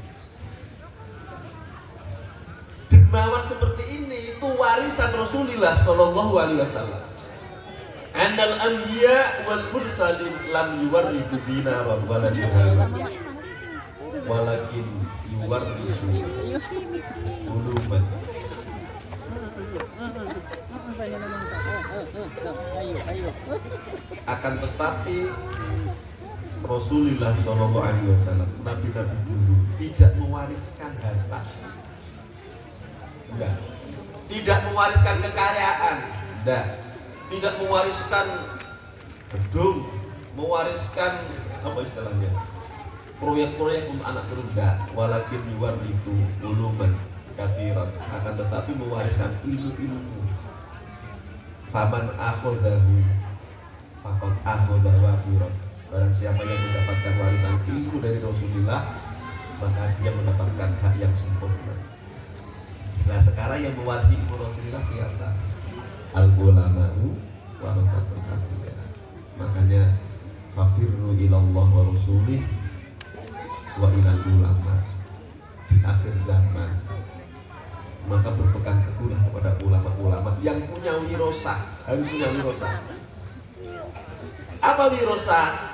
F: Dermawan seperti ini itu warisan Rasulullah Shallallahu Alaihi Wasallam. Andal anbiya wal mursalin lam yuwarrisu dinaran wala dirhaman walakin yuwarrisu uluman. Akan tetapi Rasulullah Shallallahu Alaihi Wasallam, nabi-nabi dulu tidak mewariskan harta, enggak, tidak mewariskan kekayaan, enggak, tidak mewariskan gedung, mewariskan apa istilahnya, proyek-proyek untuk anak turun, enggak, walakin yuwarrisu uluman katsiran, akan tetapi mewariskan ilmu-ilmu. Faman akhadhahu faqad akhadha wafiran. Barang siapa yang mendapatkan warisan ilmu dari Rasulullah, maka dia mendapatkan hak yang sempurna. Nah sekarang yang mewarisi ilmu Rasulullah siapa? Al-ulama'u warasatul anbiya. Makanya fafirru ilallah wa rasulih wa ilal ulama. Di akhir zaman maka berpegang teguhlah kepada ulama-ulama yang punya wirosah, harus punya wirosah. Apa wirosah?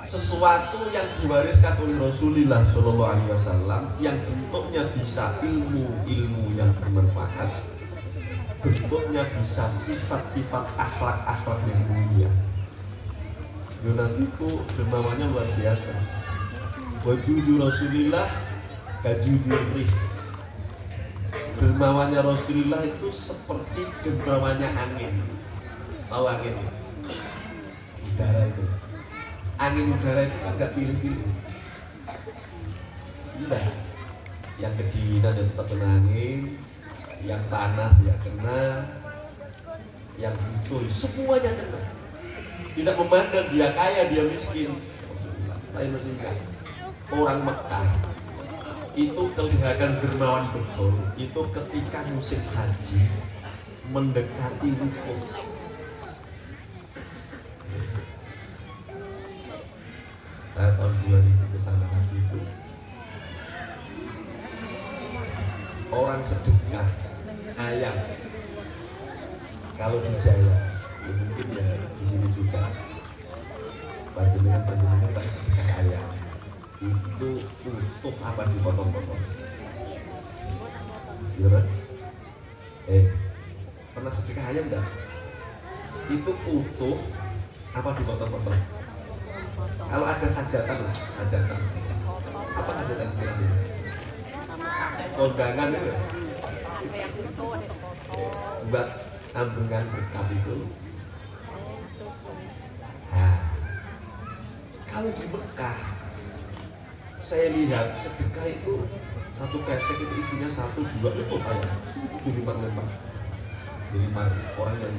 F: Sesuatu yang diwariskan oleh Rasulullah Shallallahu Alaihi Wasallam yang bentuknya bisa ilmu yang bermanfaat, bentuknya bisa sifat-sifat akhlak-akhlak yang mulia. Nanti itu dermawannya luar biasa. Wajudu Rasulillah kajudir rih. dermawannya Rasulullah itu seperti dermawannya angin. Tahu angin? Udara itu. Angin udara itu kan nggak pilih-pilih. Enggak. Yang kedinginan yang tetap kena angin, yang panas ya kena, yang betul semuanya kena. Tidak memandang dia kaya dia miskin. Tapi masih enggak. Orang Mekah itu kelihatan dermawan betul itu ketika musim haji mendekati wukuf. Saya tahun 2000 kesana haji itu orang sedekah ayam kalau di Jawa ya mungkin ya di sini juga panjenengan tak sedekah ayam itu utuh apa dipotong-potong? Gimana? Pernah sedekah ayam enggak? Itu utuh apa dipotong-potong? Kalau ada hajatan lah, hajatan. Apa hajatan sebenarnya? Kondangan itu. Buat ambungan berkat itu. Nah, kalau di Mekah saya lihat sedekah itu satu kresek itu isinya 1-2 itu ayam itu lembar-lembar orang yang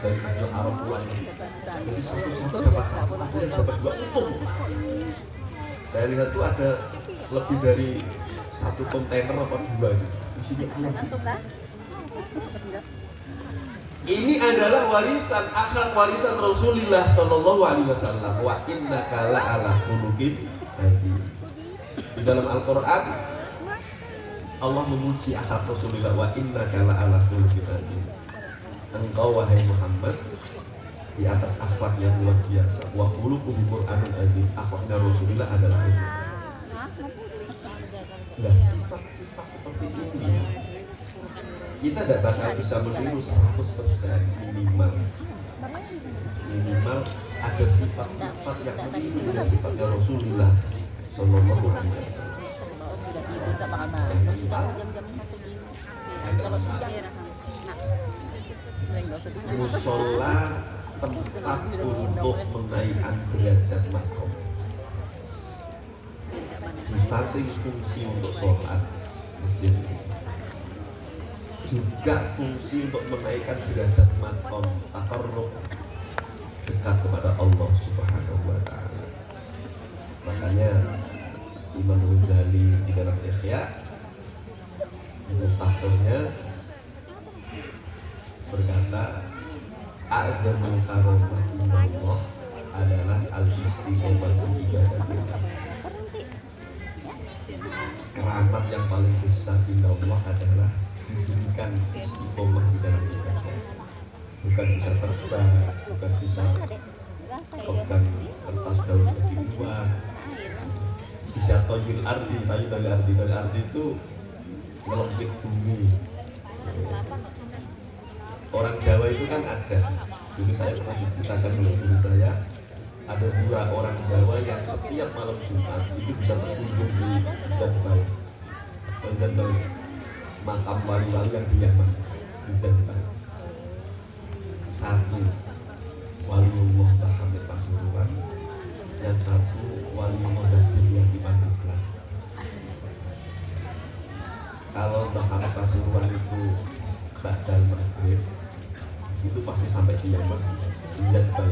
F: dari Masjidil Haram pulang jadi satu dapat satu aku yang dapat 2 utuh. Saya lihat tuh ada lebih dari 1 kontainer apa 2 gitu isinya ayam gitu. Ini adalah warisan akhlak warisan Rasulullah Shallallahu Alaihi Wasallam. Wa innaka la'ala khuluqin adzim. Di dalam Al-Quran Allah memuji akhlak Rasulullah, wa innaka la'ala khuluqin adzim. Engkau wahai Muhammad di atas akhlak yang luar biasa. Wa khuluqul Qur'anul adzim. Akhlaknya Rasulullah adalah itu. Nah, sifat-sifat seperti ini kita tidak bakal bisa meniru 100% minimal ada sifat-sifat yang meniru dari sifatnya Rasulullah Sallallahu Alaihi Wasallam. Musola tempat untuk menaikkan derajat makom. Di fase fungsi untuk sholat masjid juga fungsi untuk menaikkan derajat makom taqarrub dekat kepada Allah Subhanahu wa taala. Makanya Imam Ghazali di dalam Ihya mukhtasarnya berkata a'zamul karamah Allah adalah al-istiqomah ibadah. Keramat yang paling besar di Allah adalah diberikan istiqomah di dalam ibadah. Bukan bisa terbang, bukan bisa pegang kertas daun di luar, bisa toyil ardi itu melempit bumi. Orang Jawa itu kan ada. Dulu saya pernah diceritakan oleh guru saya, ada 2 orang Jawa yang setiap malam Jumat itu bisa berkunjung di Zanzibar. Makam wali-wali yang di Yaman di Zanzibar. 1 Waliullah Hamid Pasuruan, yang 1 Waliullah Dasdil yang di Pandeglang. Kalau Mbah Hamid Pasuruan itu ba'dal maghrib itu pasti sampai di Yaman di Zanzibar.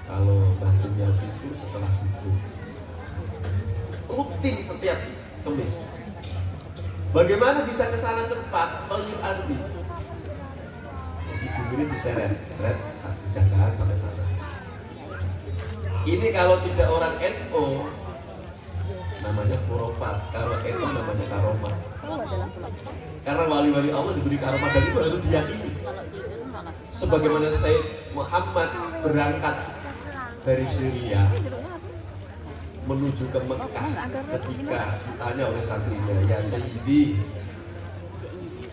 F: Kalau Mbah Dumyati itu setelah subuh rutin setiap Kamis. Bagaimana bisa ke sana cepat? Toyib ardi. Ibu ini diseret, satu jangkaan sampai sana. Ini kalau tidak orang NO namanya khurafat, kalau NO namanya karomah. Karena wali-wali Allah diberi karomah dan itu harus diyakini. Sebagaimana Sayyid Muhammad berangkat dari Syria menuju ke Mekah ketika ditanya oleh santrinya, ya Sayyidi,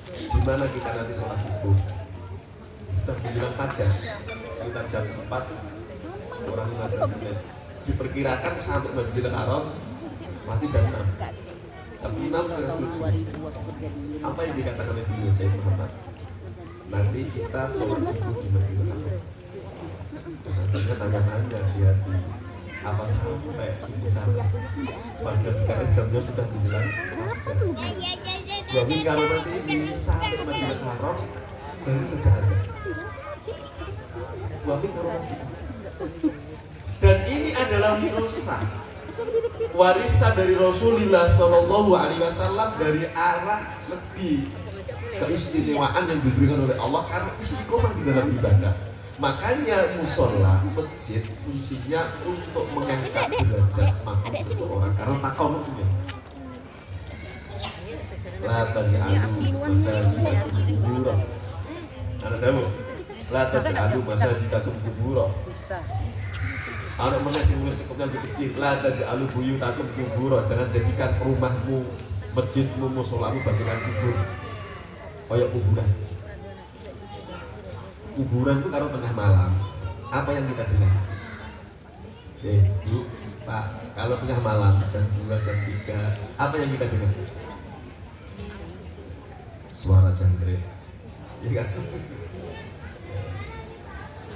F: di mana kita nanti sholat subuh? Sudah menjelang fajar, sekitar jam 4 kurang 15 menit. Diperkirakan sampai Masjidil Haram mati jam 6. Jam 6 setengah 7.
D: 2000 waktu kerja di
F: Apa yang dikatakan oleh beliau Sayyid Muhammad? Nanti kita sholat subuh di Madinah. Nantinya tanya-tanya di hati, apa sampai subuh sampai? Padahal sekarang jamnya sudah menjelang jam. Dua minggu karomati ini sampai Madinah Haram baru saja ada. Dua minggu karomati. Dan ini adalah warisan dari Rasulullah Shallallahu Alaihi Wasallam dari arah segi keistimewaan yang diberikan oleh Allah karena istiqomah di dalam ibadah. Makanya musola masjid fungsinya untuk mengangkat derajat makam seseorang karena takomunya. La taj'alu masajidakum qubura. Ada tahu? La taj'alu masajidakum qubura. Anak mana sing wis sekopnya lebih kecil. La taj'alu buyutakum qubura. Jangan jadikan rumahmu, masjidmu, musolamu bagaikan kubur. Kayak kuburan. Kuburan itu kalau tengah malam, apa yang kita dengar? Bu, Pak, kalau tengah malam jam 2, jam 3, apa yang kita dengar? Suara jangkrik, ya kan?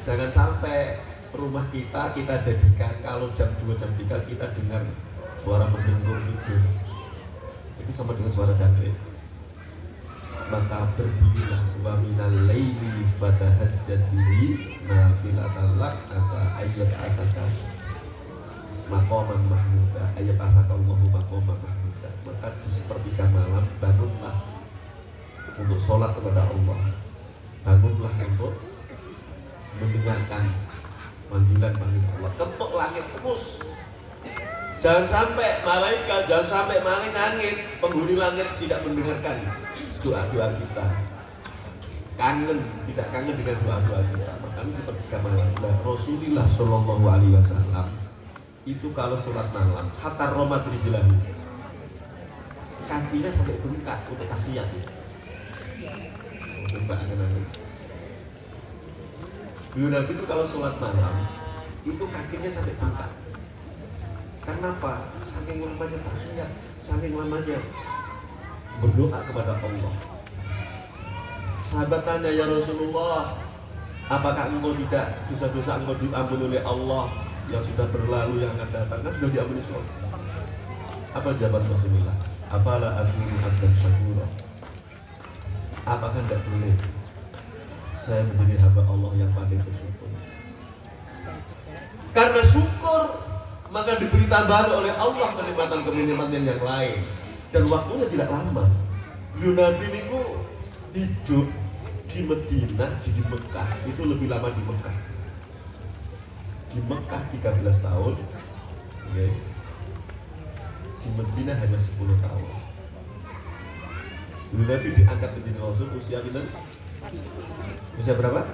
F: Jangan sampai rumah kita jadikan kalau jam 2, jam 3 kita dengar suara mendengur itu sama dengan suara jangkrik. Maka berdirilah wa minal laili fatahajjad bihi nafilatan lak asa ayat ataka maqaman mahmuda ayat ataka Allahu maqaman mahmuda. Maka di sepertiga malam bangunlah untuk sholat kepada Allah, bangunlah untuk mendengarkan panggilan Allah. Ketuk langit terus, jangan sampai malaikat, jangan sampai langit, penghuni langit tidak mendengarkan doa-doa kita, tidak kangen dengan doa-doa kita. Makanya seperti kamalan Rasulullah Shallallahu Alaihi Wasallam itu kalau sholat malam hatta romat rijlahu, kakinya sampai bengkak untuk tahiyat ya. Coba angan-angan. Nabi itu kalau sholat malam itu kakinya sampai bengkak. Karena apa? Saking lamanya tahiyat, saking lamanya berdoa kepada Allah. Sahabat tanya, ya Rasulullah, apakah engkau tidak dosa-dosa engkau diampuni oleh Allah yang sudah berlalu, yang akan datang? Kan sudah diampuni semua. Apa jawaban Rasulullah? Afala akunu abdan syakura. Apakah tidak boleh saya menjadi hamba Allah yang paling bersyukur? Karena syukur maka diberi tambahan oleh Allah kenikmatan-kenikmatan yang lain. Dan waktunya tidak lama. Beliau Nabi itu hidup di Madinah, di Mekah itu lebih lama di Mekah. Di Mekah 13 tahun, okay. Di Madinah hanya 10 tahun. Beliau Nabi diangkat menjadi Rasul usia bila? Usia berapa?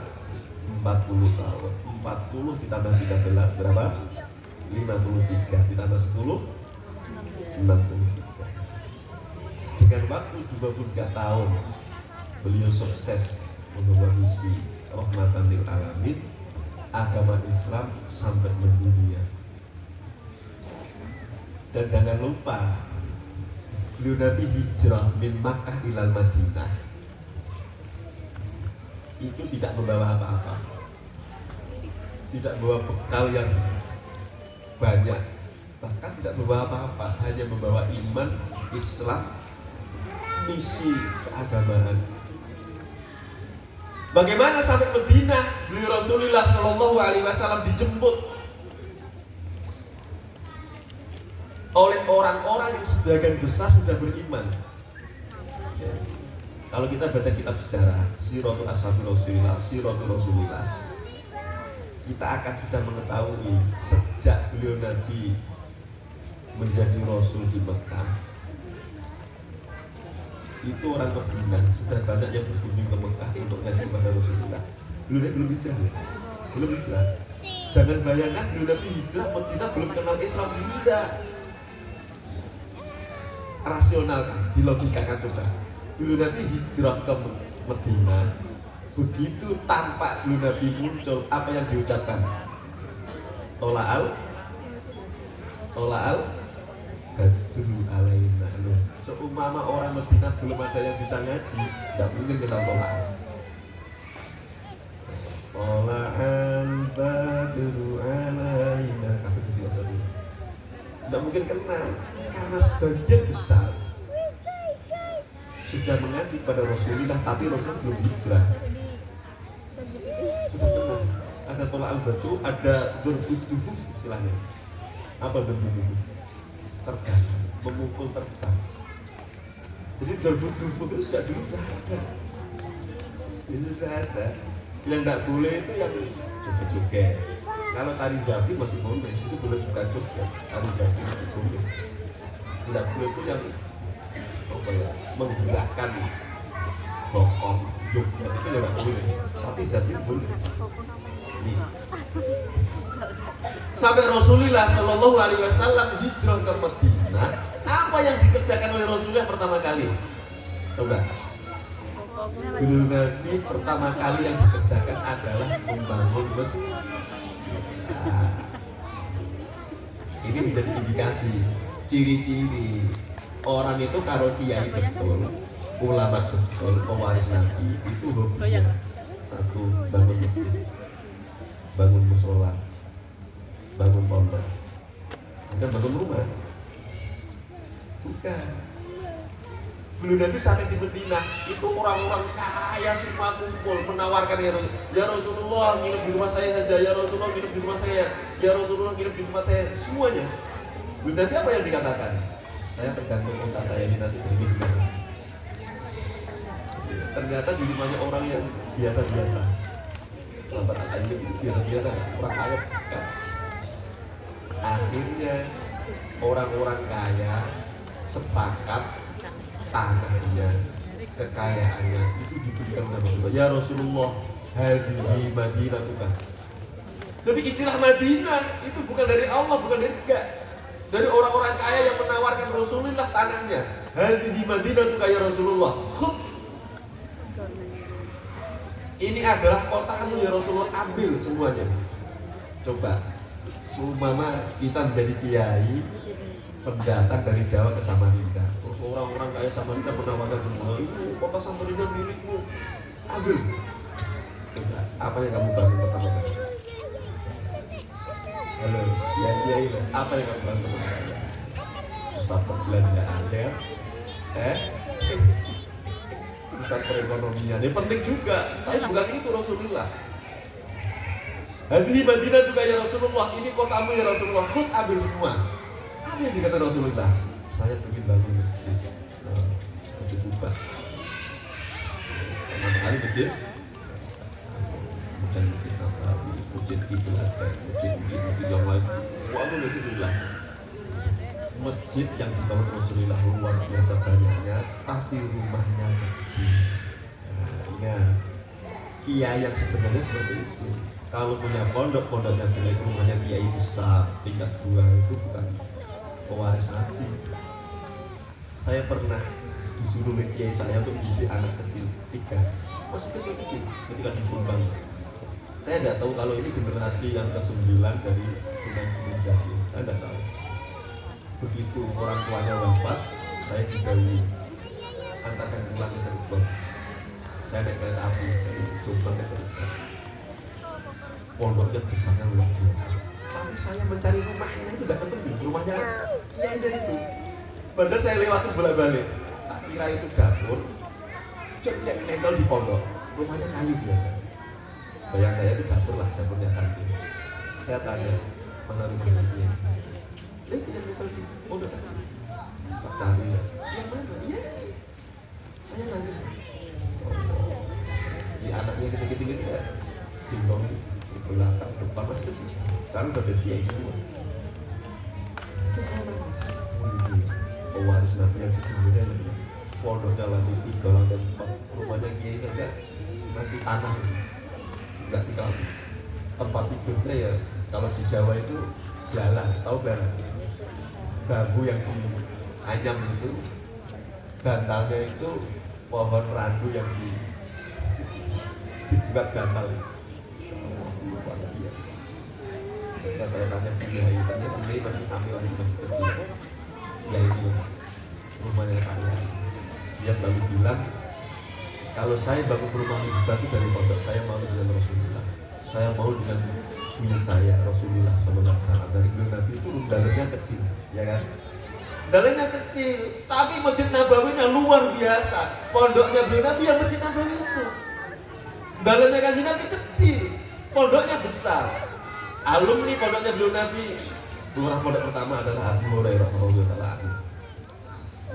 F: 40 tahun. 40 ditambah 13 berapa? 53 ditambah 10 63. Dengan waktu 23 tahun beliau sukses membawa misi rahmatan lil alamin, agama Islam sampai mendunia. Dan jangan lupa beliau Nabi hijrah min Makkah ilal Madinah itu tidak membawa apa-apa, tidak membawa bekal yang banyak, bahkan tidak membawa apa-apa, hanya membawa iman, Islam, misi keagamaan. Bagaimana sampai Madinah? Beliau Rasulullah Shallallahu Alaihi Wasallam dijemput oleh orang-orang yang sebagian besar sudah beriman. Ya. Kalau kita baca kitab sejarah, Siratul Ashabi Rasulillah, Siratul Rasulillah, kita akan sudah mengetahui sejak beliau Nabi menjadi Rasul di Mekah, itu orang Madinah sudah banyak yang berkunjung ke Mekah untuk ngaji kepada Rasulullah. Belum hijrah. Jangan bayangkan belum Nabi hijrah Madinah belum kenal Islam, tidak. Rasional kan, dilogikakan coba. Belum Nabi hijrah ke Madinah, begitu tampak belum Nabi muncul, apa yang diucapkan? Tola'al badru alaina. Loh, seumpama orang Madinah belum ada yang bisa ngaji, tidak mungkin kita tolak. Tola'al badru alaina, kata setiap tadi. Tidak mungkin kena, karena sebagian besar sudah mengaji pada Rasulullah, tapi Rasulullah belum hijrah. Sudah pernah. Ada tola'al badru, ada durbud dufuf istilahnya. Apa durbud dufuf? Terbang, memukul terbang. Jadi durbud dufuf itu sejak dulu sudah ada. Itu sudah ada. Yang tidak boleh itu yang joget-joget. Kalau tari zafi masih boleh, itu boleh bukan joget. Tari zafi masih boleh. Tidak boleh itu yang apa ya, menggerakkan bokong, joget itu tidak boleh. Tapi zafi boleh. Ini. Sampai Rasulullah Shallallahu Alaihi Wasallam hijrah ke Madinah, apa yang dikerjakan oleh Rasulullah pertama kali? Coba. Dulu Nabi pertama kali yang dikerjakan adalah membangun masjid. Nah, ini menjadi indikasi, ciri-ciri orang itu kalau kiai betul, ulama betul, pewaris Nabi itu hobinya satu, bangun masjid, bangun musola, bangun pondok, bukan bangun rumah, bukan. Belum Nabi sampai di Madinah itu orang-orang kaya semua kumpul menawarkan ya Rasulullah nginep di rumah saya saja, ya Rasulullah nginep di rumah saya, ya Rasulullah nginep di rumah saya, semuanya. Belum Nabi apa yang dikatakan? Saya tergantung otak saya ini nanti begini. Ternyata di rumahnya orang yang biasa-biasa. Sahabat Ayyub itu biasa-biasa, orang kaya. Akhirnya orang-orang kaya sepakat tanahnya, kekayaannya itu diberikan oleh Rasulullah. Ya Rasulullah, hadhihi Madinatuka. Jadi istilah Madinah itu bukan dari Allah, bukan dari enggak. Dari orang-orang kaya yang menawarkan Rasulullah tanahnya. Hadhihi Madinatuka ya Rasulullah. Ini adalah kotamu ya Rasulullah, ambil semuanya. Coba, seumpama kita menjadi kiai pendatang dari Jawa ke Samarinda, terus orang-orang kaya Samarinda menawarkan semua, itu kota Samarinda milikmu, ambil. Coba, apa yang kamu bangun pertama kali? Halo, ya, apa yang kamu bangun pertama kali? Pusat perbelanjaan ada, pusat perekonomian, ini penting juga, tapi bukan itu Rasulullah. Hadhihi Madinah juga ya Rasulullah, ini kotamu ya Rasulullah, khud ambil semua. Apa yang dikata Rasulullah? Saya ingin bangun masjid, masjid Kuba. Pertama kali masjid, bukan masjid Nabawi, masjid itu ada, masjid yang lain. Walau Rasulullah, masjid yang dibangun Rasulullah luar biasa banyaknya, tapi rumahnya kecil. Nah, ingat, kiai yang sebenarnya seperti itu. Kalau punya pondoknya jelek, rumahnya kiai besar, tingkat 2 itu bukan pewaris Nabi. Saya pernah disuruh oleh kiai saya untuk didik anak kecil 3, masih kecil-kecil ketika di Jombang. Saya tidak tahu kalau ini generasi yang ke-9 dari Sunan Gunung Jati. Saya tidak tahu. Begitu orang tuanya wafat, saya digawi antarkan pulang ke Cirebon. Saya naik kereta api dari Jombang ke Cirebon. Pondoknya besarnya luar biasa. Tapi saya mencari rumahnya itu tidak ketemu. Rumahnya iya itu. Padahal saya lewatin bolak-balik. Tak kira itu dapur. Coba nempel di pondok. Rumahnya kayu biasa. Bayang saya itu dapur lah, dapurnya samping. Saya tanya, mana rumahnya dia? Itu yang nempel di pondok tadi. Tak tahu ya. Yang mana? Iya. Saya nangis. Oh, di anaknya kecil-kecil itu ya. Tinggal di belakang, depan masih kecil. Sekarang udah jadi kiai semua. Itu saya nangis. Pewaris Nabi yang sesungguhnya ini pondoknya lantai 3, lantai 4, rumahnya kiai saja masih tanah, nggak tinggal tempat tidurnya ya. Kalau di Jawa itu belalak, tahu belalak? Bambu yang anyam itu, bantalnya itu pohon randu yang dibuat bantal. Luar biasa. Ketika saya tanya kiai, tanya ini masih sampai lagi masih kecil. ya ini rumahnya kaya. Dia selalu bilang, kalau saya bangun rumah batu dari pondok, saya mau dengan Rasulullah, saya mau dengan buyut saya Rasulullah SAW. Dari beliau Nabi itu dalamnya kecil, ya kan? Dalamnya kecil, tapi Masjid Nabawinya luar biasa. Pondoknya beliau Nabi yang Masjid Nabawi itu. Dalamnya Kanjeng Nabi kecil, pondoknya besar. Alumni pondoknya beliau Nabi, lurah pondok pertama adalah Abu Hurairah radhiyallahu anhu.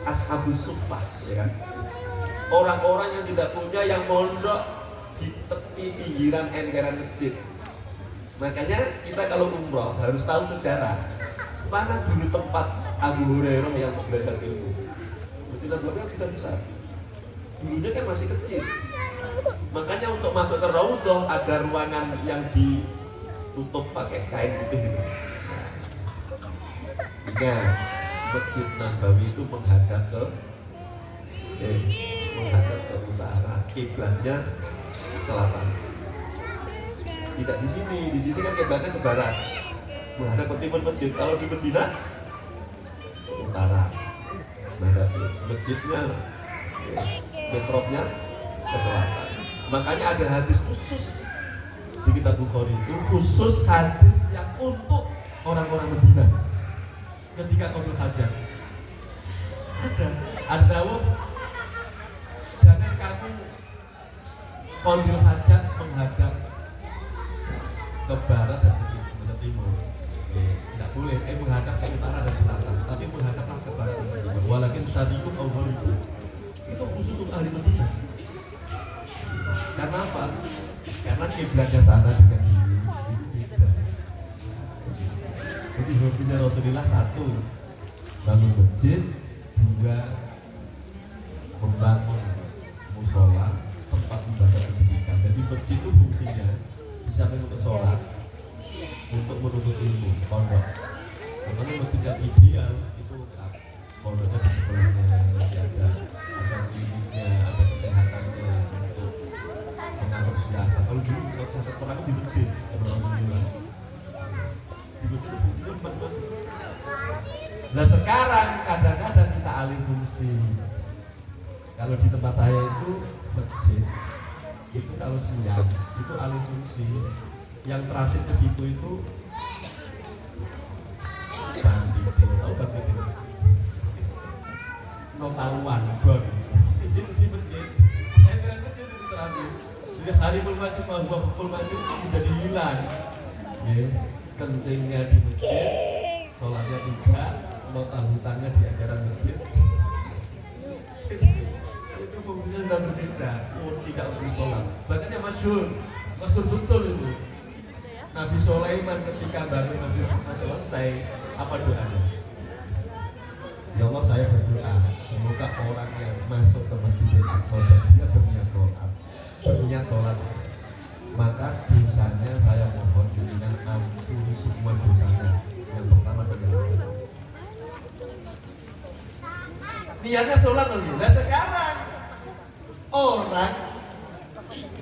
F: Ashabus Suffah, ya kan? Orang-orang yang tidak punya yang mondok di tepi pinggiran emperan masjid. Makanya kita kalau umroh harus tahu sejarah. Mana dulu tempat Abu Hurairah yang belajar ilmu? Masjid Nabawi kita besar. Dulunya kan masih kecil. Makanya untuk masuk ke Raudhah ada ruangan yang ditutup pakai kain putih. Ingat, Masjid Nabawi itu menghadap ke utara, kiblatnya selatan. Tidak di sini kan kiblatnya ke barat, menghadap ke timur masjid. Kalau di Madinah ke utara, menghadap masjidnya, mihrabnya ke selatan. Makanya ada hadis khusus di kitab Bukhari itu, khusus hadis yang untuk orang-orang Madinah ketika qadul hajat. Ada jangan kamu qadul hajat menghadap ke barat dan ke timur. Tidak boleh, menghadap ke utara dan selatan, tapi menghadaplah ke barat dan timur. Walakin syarikum al-gharibu. Itu khusus untuk ahli Madinah. Karena apa? Karena kiblatnya sana dengan sini itu beda. Jadi hobinya Rasulullah satu, bangun masjid, dua, membangun musola, tempat ibadah pendidikan. Jadi masjid itu fungsinya bisa untuk sholat, untuk menuntut ilmu, pondok. Makanya masjid yang ideal itu pondoknya di sebelahnya, ada kliniknya, ada kesehatannya untuk mengatur siasat. Kalau dulu untuk siasat perang di masjid, di masjid itu fungsinya empat. Nah sekarang kadang-kadang kita alih fungsi. Kalau di tempat saya itu masjid, itu kalau siang itu alih fungsi. Yang terakhir ke situ itu banditin, tahu banditin? Notaruan, bon. Itu di masjid. Saya kira masjid itu terakhir. Jadi hari bermacet, bahwa pukul macet itu menjadi hilang. Kencingnya di masjid, sholatnya tidak, nota hutangnya di ajaran masjid. Itu fungsinya sudah berbeda. Tidak untuk sholat. Makanya masyhur betul itu. Nabi Sulaiman ketika bangun masjid selesai, apa doanya? Ya Allah, saya berdoa semoga orang yang masuk ke Masjidil Aqsa dan dia berniat sholat, maka dosanya saya mohon dengan ampuni semua dosanya. Yang pertama penyelamat. Niatnya sholat dulu. Nah sekarang orang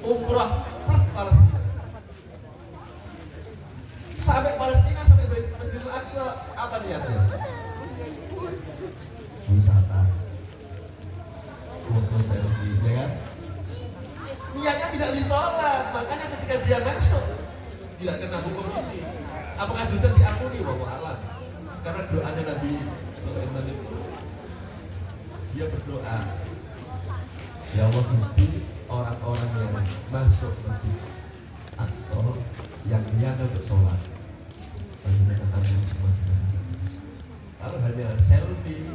F: umrah plus Palestina. Sampai Palestina, sampai Masjidil Aqsa, apa niatnya? Wisata, foto selfie, ya kan? Niatnya tidak disolat, makanya ketika dia masuk tidak kena hukum ini. Apakah bisa diampuni? Wallahu a'lam. Karena doanya Nabi Sulaiman itu, dia berdoa, ya Allah Gusti, orang-orang yang masuk Masjid Aqsa yang niat untuk sholat, bagaimana kami semua? Kalau hanya selfie,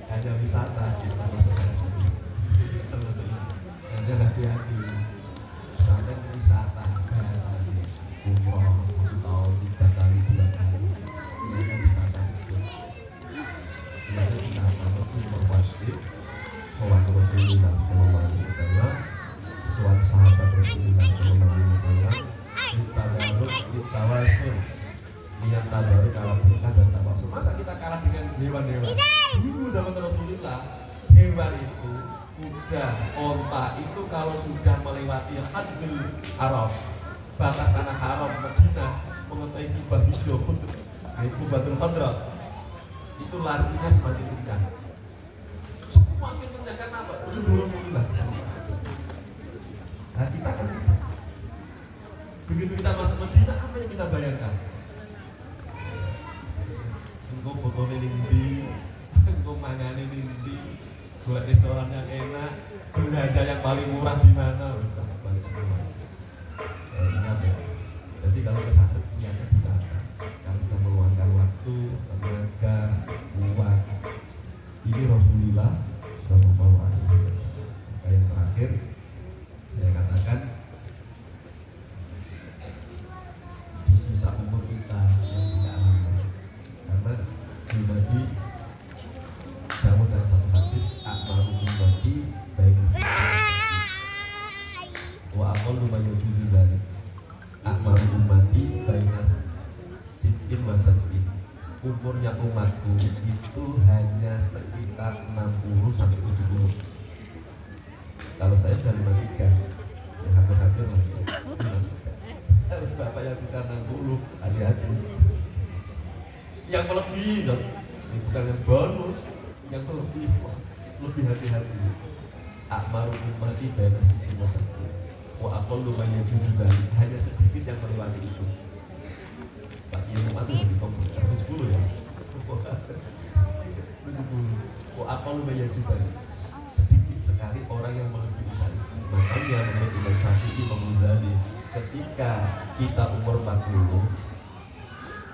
F: hanya wisata, kita termasuk hanya hati-hati. Misalnya wisata, bahasanya umroh 1 tahun 3 kali 2 kali, ini kan wisata itu. Ini kita akan umroh wajib, sholat Rasulullah SAW, sholat sahabat Rasulullah SAW, kita wasul, niat tabaruk kalah berkah dan tawasul. Masa kita kalah dengan hewan-hewan? Dulu zaman Rasulullah, hewan itu, kuda, onta itu kalau sudah melewati hadul haram, batas tanah haram Madinah, mengetahui kubah hijau, kubatul khadrat, itu larinya semakin kencang. Semakin kencang karena apa? Udah dorong-dorong. Nah kita kan begitu kita masuk Madinah, apa yang kita bayangkan? Engkau fotonya tinggi, engkau mangane tinggi, buat restoran yang enak, belanja yang paling murah di mana? Udah balik semua. Ingat ya. Jadi kalau kesana niatnya kita kalau kita meluangkan waktu, tenaga, uang, ini Rasulullah Shallallahu Alaihi Wasallam. Maka yang terakhir saya katakan di sisa umur kita yang tidak lama, karena pribadi Dawud dalam satu hadis akmaru ummati baina wa aqallu ma yujuzu dzalik akmaru ummati baina sittin wa sab'in. Umurnya umatku itu hanya sekitar 60 sampai 70. Kalau saya sudah 53, ya hampir-hampir lah. Harus bapak yang sudah 60, hati-hati. Yang melebihi dong, bukan yang bonus, yang melebihi, lebih hati-hati. Akmaru ummati baina sittin wa sab'in. Wa aqallu ma yajuzu dzalik, hanya sedikit yang melewati itu. Pak Yunus itu di komputer 70 ya. 70. Wa aqallu ma yajuzu dzalik. Sedikit sekali orang yang melebihi saya. Makanya menurut Imam Syafi'i, Imam Ghazali, ketika kita umur 40,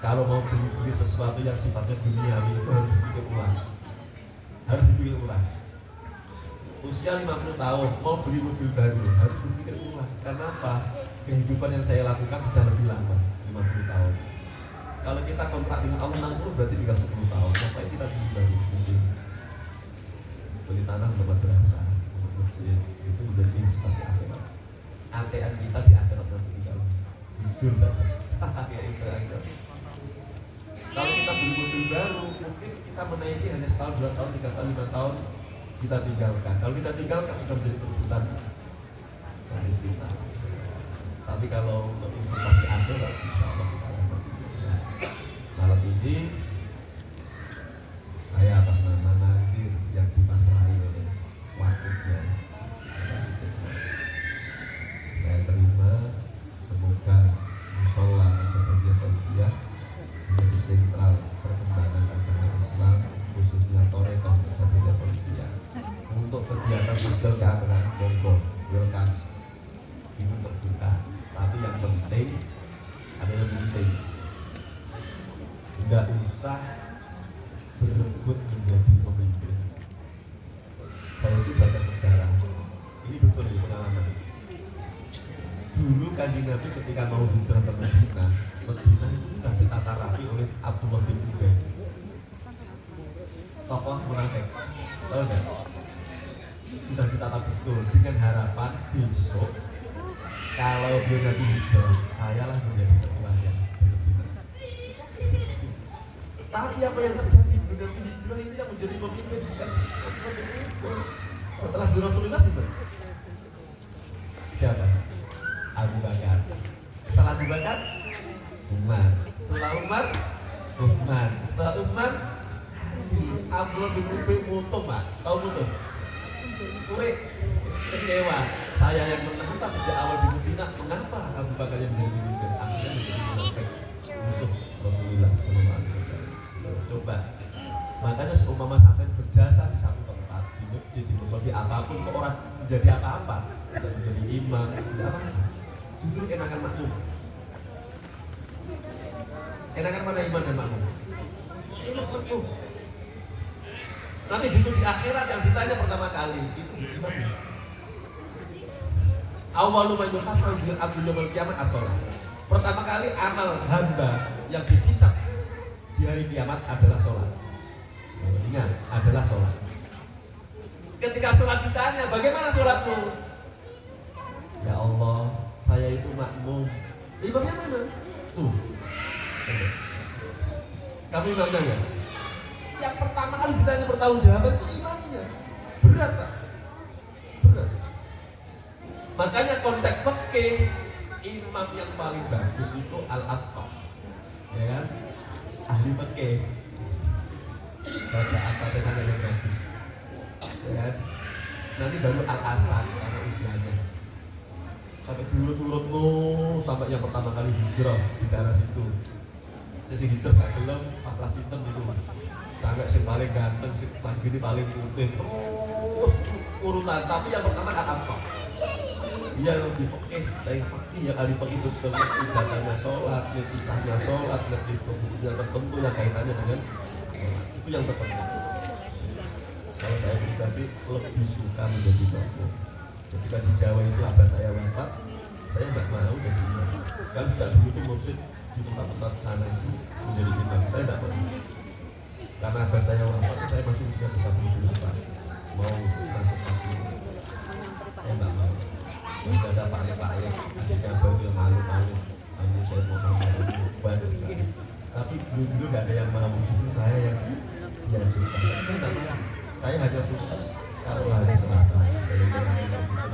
F: kalau mau beli sesuatu yang sifatnya duniawi itu harus dipikir ulang. Harus dipikir ulang. Usia 50 tahun mau beli mobil baru harus berpikir ulang. Karena apa? Kehidupan yang saya lakukan sudah lebih lama, 50 tahun. Kalau kita kontrak dengan Allah 60 berarti tinggal 10 tahun. Ngapain kita beli baru? Beli tanah untuk madrasah, untuk masjid, itu menjadi investasi akhirat. ATM kita di akhirat nanti tinggal jujur saja. Ya itu aja. Kalau kita beli mobil baru, mungkin kita menaiki hanya setahun, 2 tahun, 3 tahun, 5 tahun kita tinggalkan. Kalau kita tinggalkan sudah menjadi kebutuhan dari kita. Tapi kalau untuk investasi akhirat, insya Allah kita akan. Malam ini saya atas nama Nadir yang dipasrahi oleh wakilnya, saya terima. Semoga musola Muhammadiyah Salafiyah menjadi sentral perkembangan agama Islam, khususnya Thariqah Muhammadiyah Salafiyah. Untuk kegiatan sosial keagamaan monggo, welcome. Ini terbuka. Tapi yang penting ada yang penting, nggak usah berebut menjadi pemimpin. Saya itu baca sejarah. Ini betul ini pengalaman. Dulu Kanjeng Nabi ketika mau hijrah ke Madinah, Madinah itu sudah ditata rapi oleh Abdullah bin Ubay, tokoh munafik. Tahu nggak? Sudah ditata betul dengan harapan besok kalau dia Nabi hijrah, sayalah menjadi ketuanya. Tapi apa yang terjadi? Nabi hijrah itu yang menjadi pemimpin, bukan setelah Rasulullah itu siapa? Abu Bakar. Setelah Abu Bakar, Umar. Setelah Umar, Utsman. Setelah Utsman, Abdullah bin Ubay mutum, Pak. Tahu mutum? Kurik, kecewa. Saya yang menantang sejak awal di Madinah, mengapa Abu Bakar yang menjadi pemimpin? Akhirnya menjadi munafik, musuh Rasulullah Sallallahu Alaihi Wasallam. Coba. Makanya seumpama sampai berjasa di satu tempat, di masjid, di musola, apapun, kok orang menjadi apa-apa, tidak menjadi imam, tidak apa-apa. Justru enakan makmum. Enakan mana iman dan makmum? Enak makmum. Nanti besok di akhirat yang ditanya pertama kali itu gimana? Awalu ma yuhasab bil abdi yaumil qiyamah as-shalah. Pertama kali amal hamba yang dihisab di hari kiamat adalah sholat. Ingat, adalah sholat. Ketika sholat ditanya, bagaimana sholatmu? Ya Allah, saya itu makmum. Imamnya mana? Tuh. Kami imamnya ya. Yang pertama kali ditanya pertanggungjawaban itu imamnya. Berat, Pak. Berat. Makanya konteks fikih, imam yang paling bagus itu al-afqah. Ya kan? Ahli fikih. bacaan Fatihah yang bagus. Ya, nanti baru al-asar karena usianya. Sampai turut-turut lo sampai yang pertama kali hijrah di daerah situ. Jadi hijrah gak gelem pas rasitem itu. Sampai si paling ganteng, si gini paling putih terus urutan. Tapi yang pertama kata apa? Dia lebih fakih, dari fakih ya kali fakih itu ibadahnya sholat, kisahnya sholat, ngerti yang tertentu yang kaitannya dengan itu yang terpenting. Kalau saya pribadi lebih suka menjadi makmum. Ketika di Jawa itu abah saya wafat, saya nggak mau jadi imam. Kan bisa dulu tuh mursyid di tempat-tempat sana itu menjadi imam. Saya nggak mau. Karena abah saya wafat, saya masih usia 38. Mau masuk lagi, saya nggak mau. Masih ada paling-paling, adiknya baru yang malu-malu. Ini saya mau sama ini banyak sekali. Tapi dulu nggak ada yang mau. Justru saya yang suka. Saya nggak mau. Saya hanya khusus kalau hari Selasa. Saya hanya khusus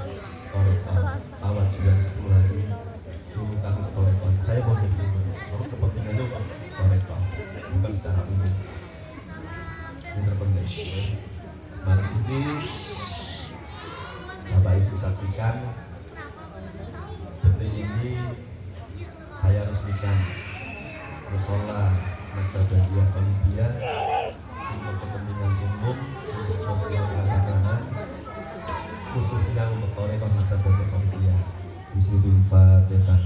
F: awal juga 10 hari itu kami korekon. Saya mau jadi imam. Kalau kepentingan itu korekon, bukan secara umum. Ini terpenting. Malam ini Bapak Ibu saksikan detik ini saya resmikan Musola Naksabandia Kalibiah untuk kepentingan umum, untuk sosial keagamaan, khususnya untuk Korekon Naksabandia Kalibiah. Bismillahirrahmanirrahim.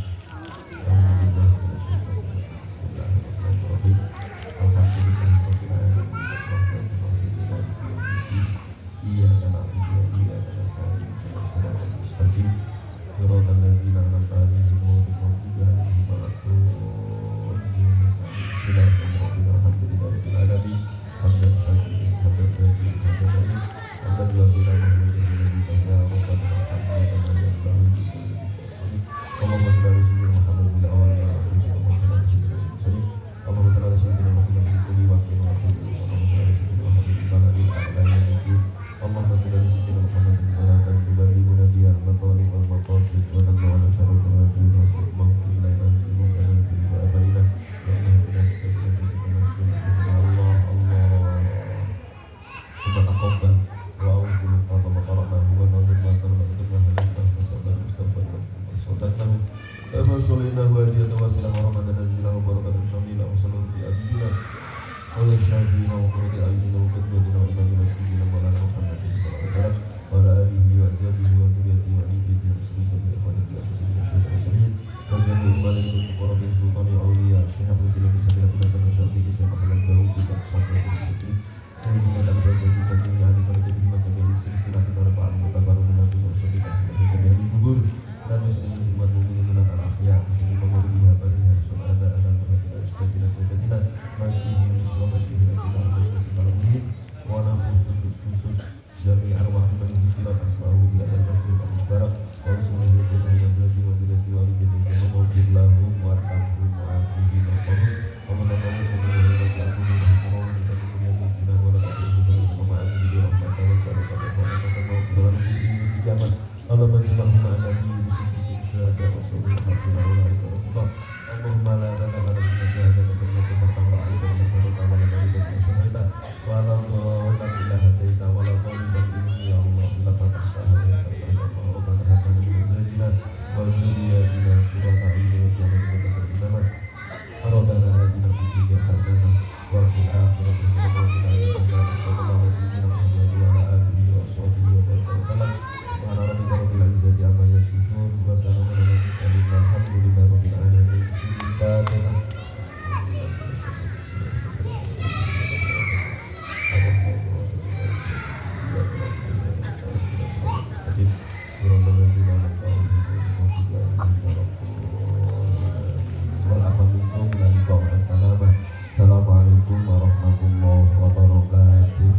F: Assalamualaikum warahmatullahi wabarakatuh.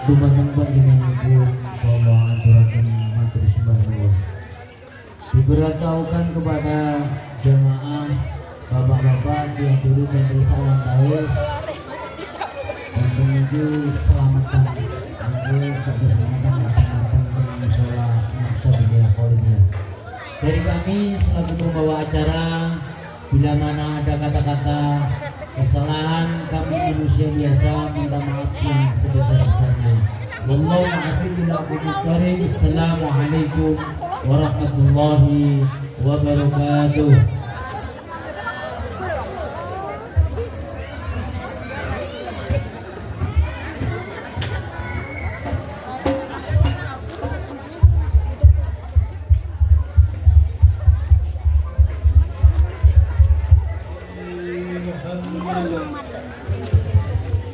A: Dumateng panjenenganipun bahwa aturaken diberitahukan kepada jemaah bapak-bapak yang dulu dan desa Wantais dan menuju selamatan menuju keselamatan datang ke musola Naqsyabandiyah Qauliyah. Dari kami selaku pembawa acara, bila mana ada kata-kata kesalahan kami manusia biasa, minta maaf yang sebesar-besarnya. Wallahu a'lam. Assalamualaikum warahmatullahi wabarakatuh.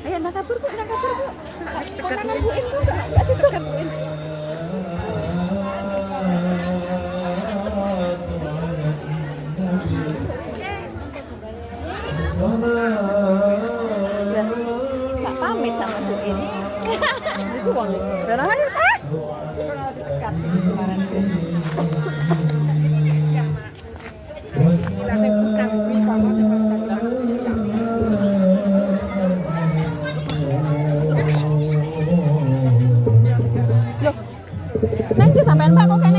D: Ayo nak kabur bu. Cekat buin bu, nggak sih cekat buin. Nggak pamit sama buin. Itu uang. Berapa? Cekat kemarin. Loh, nanti sampean Pak kok kan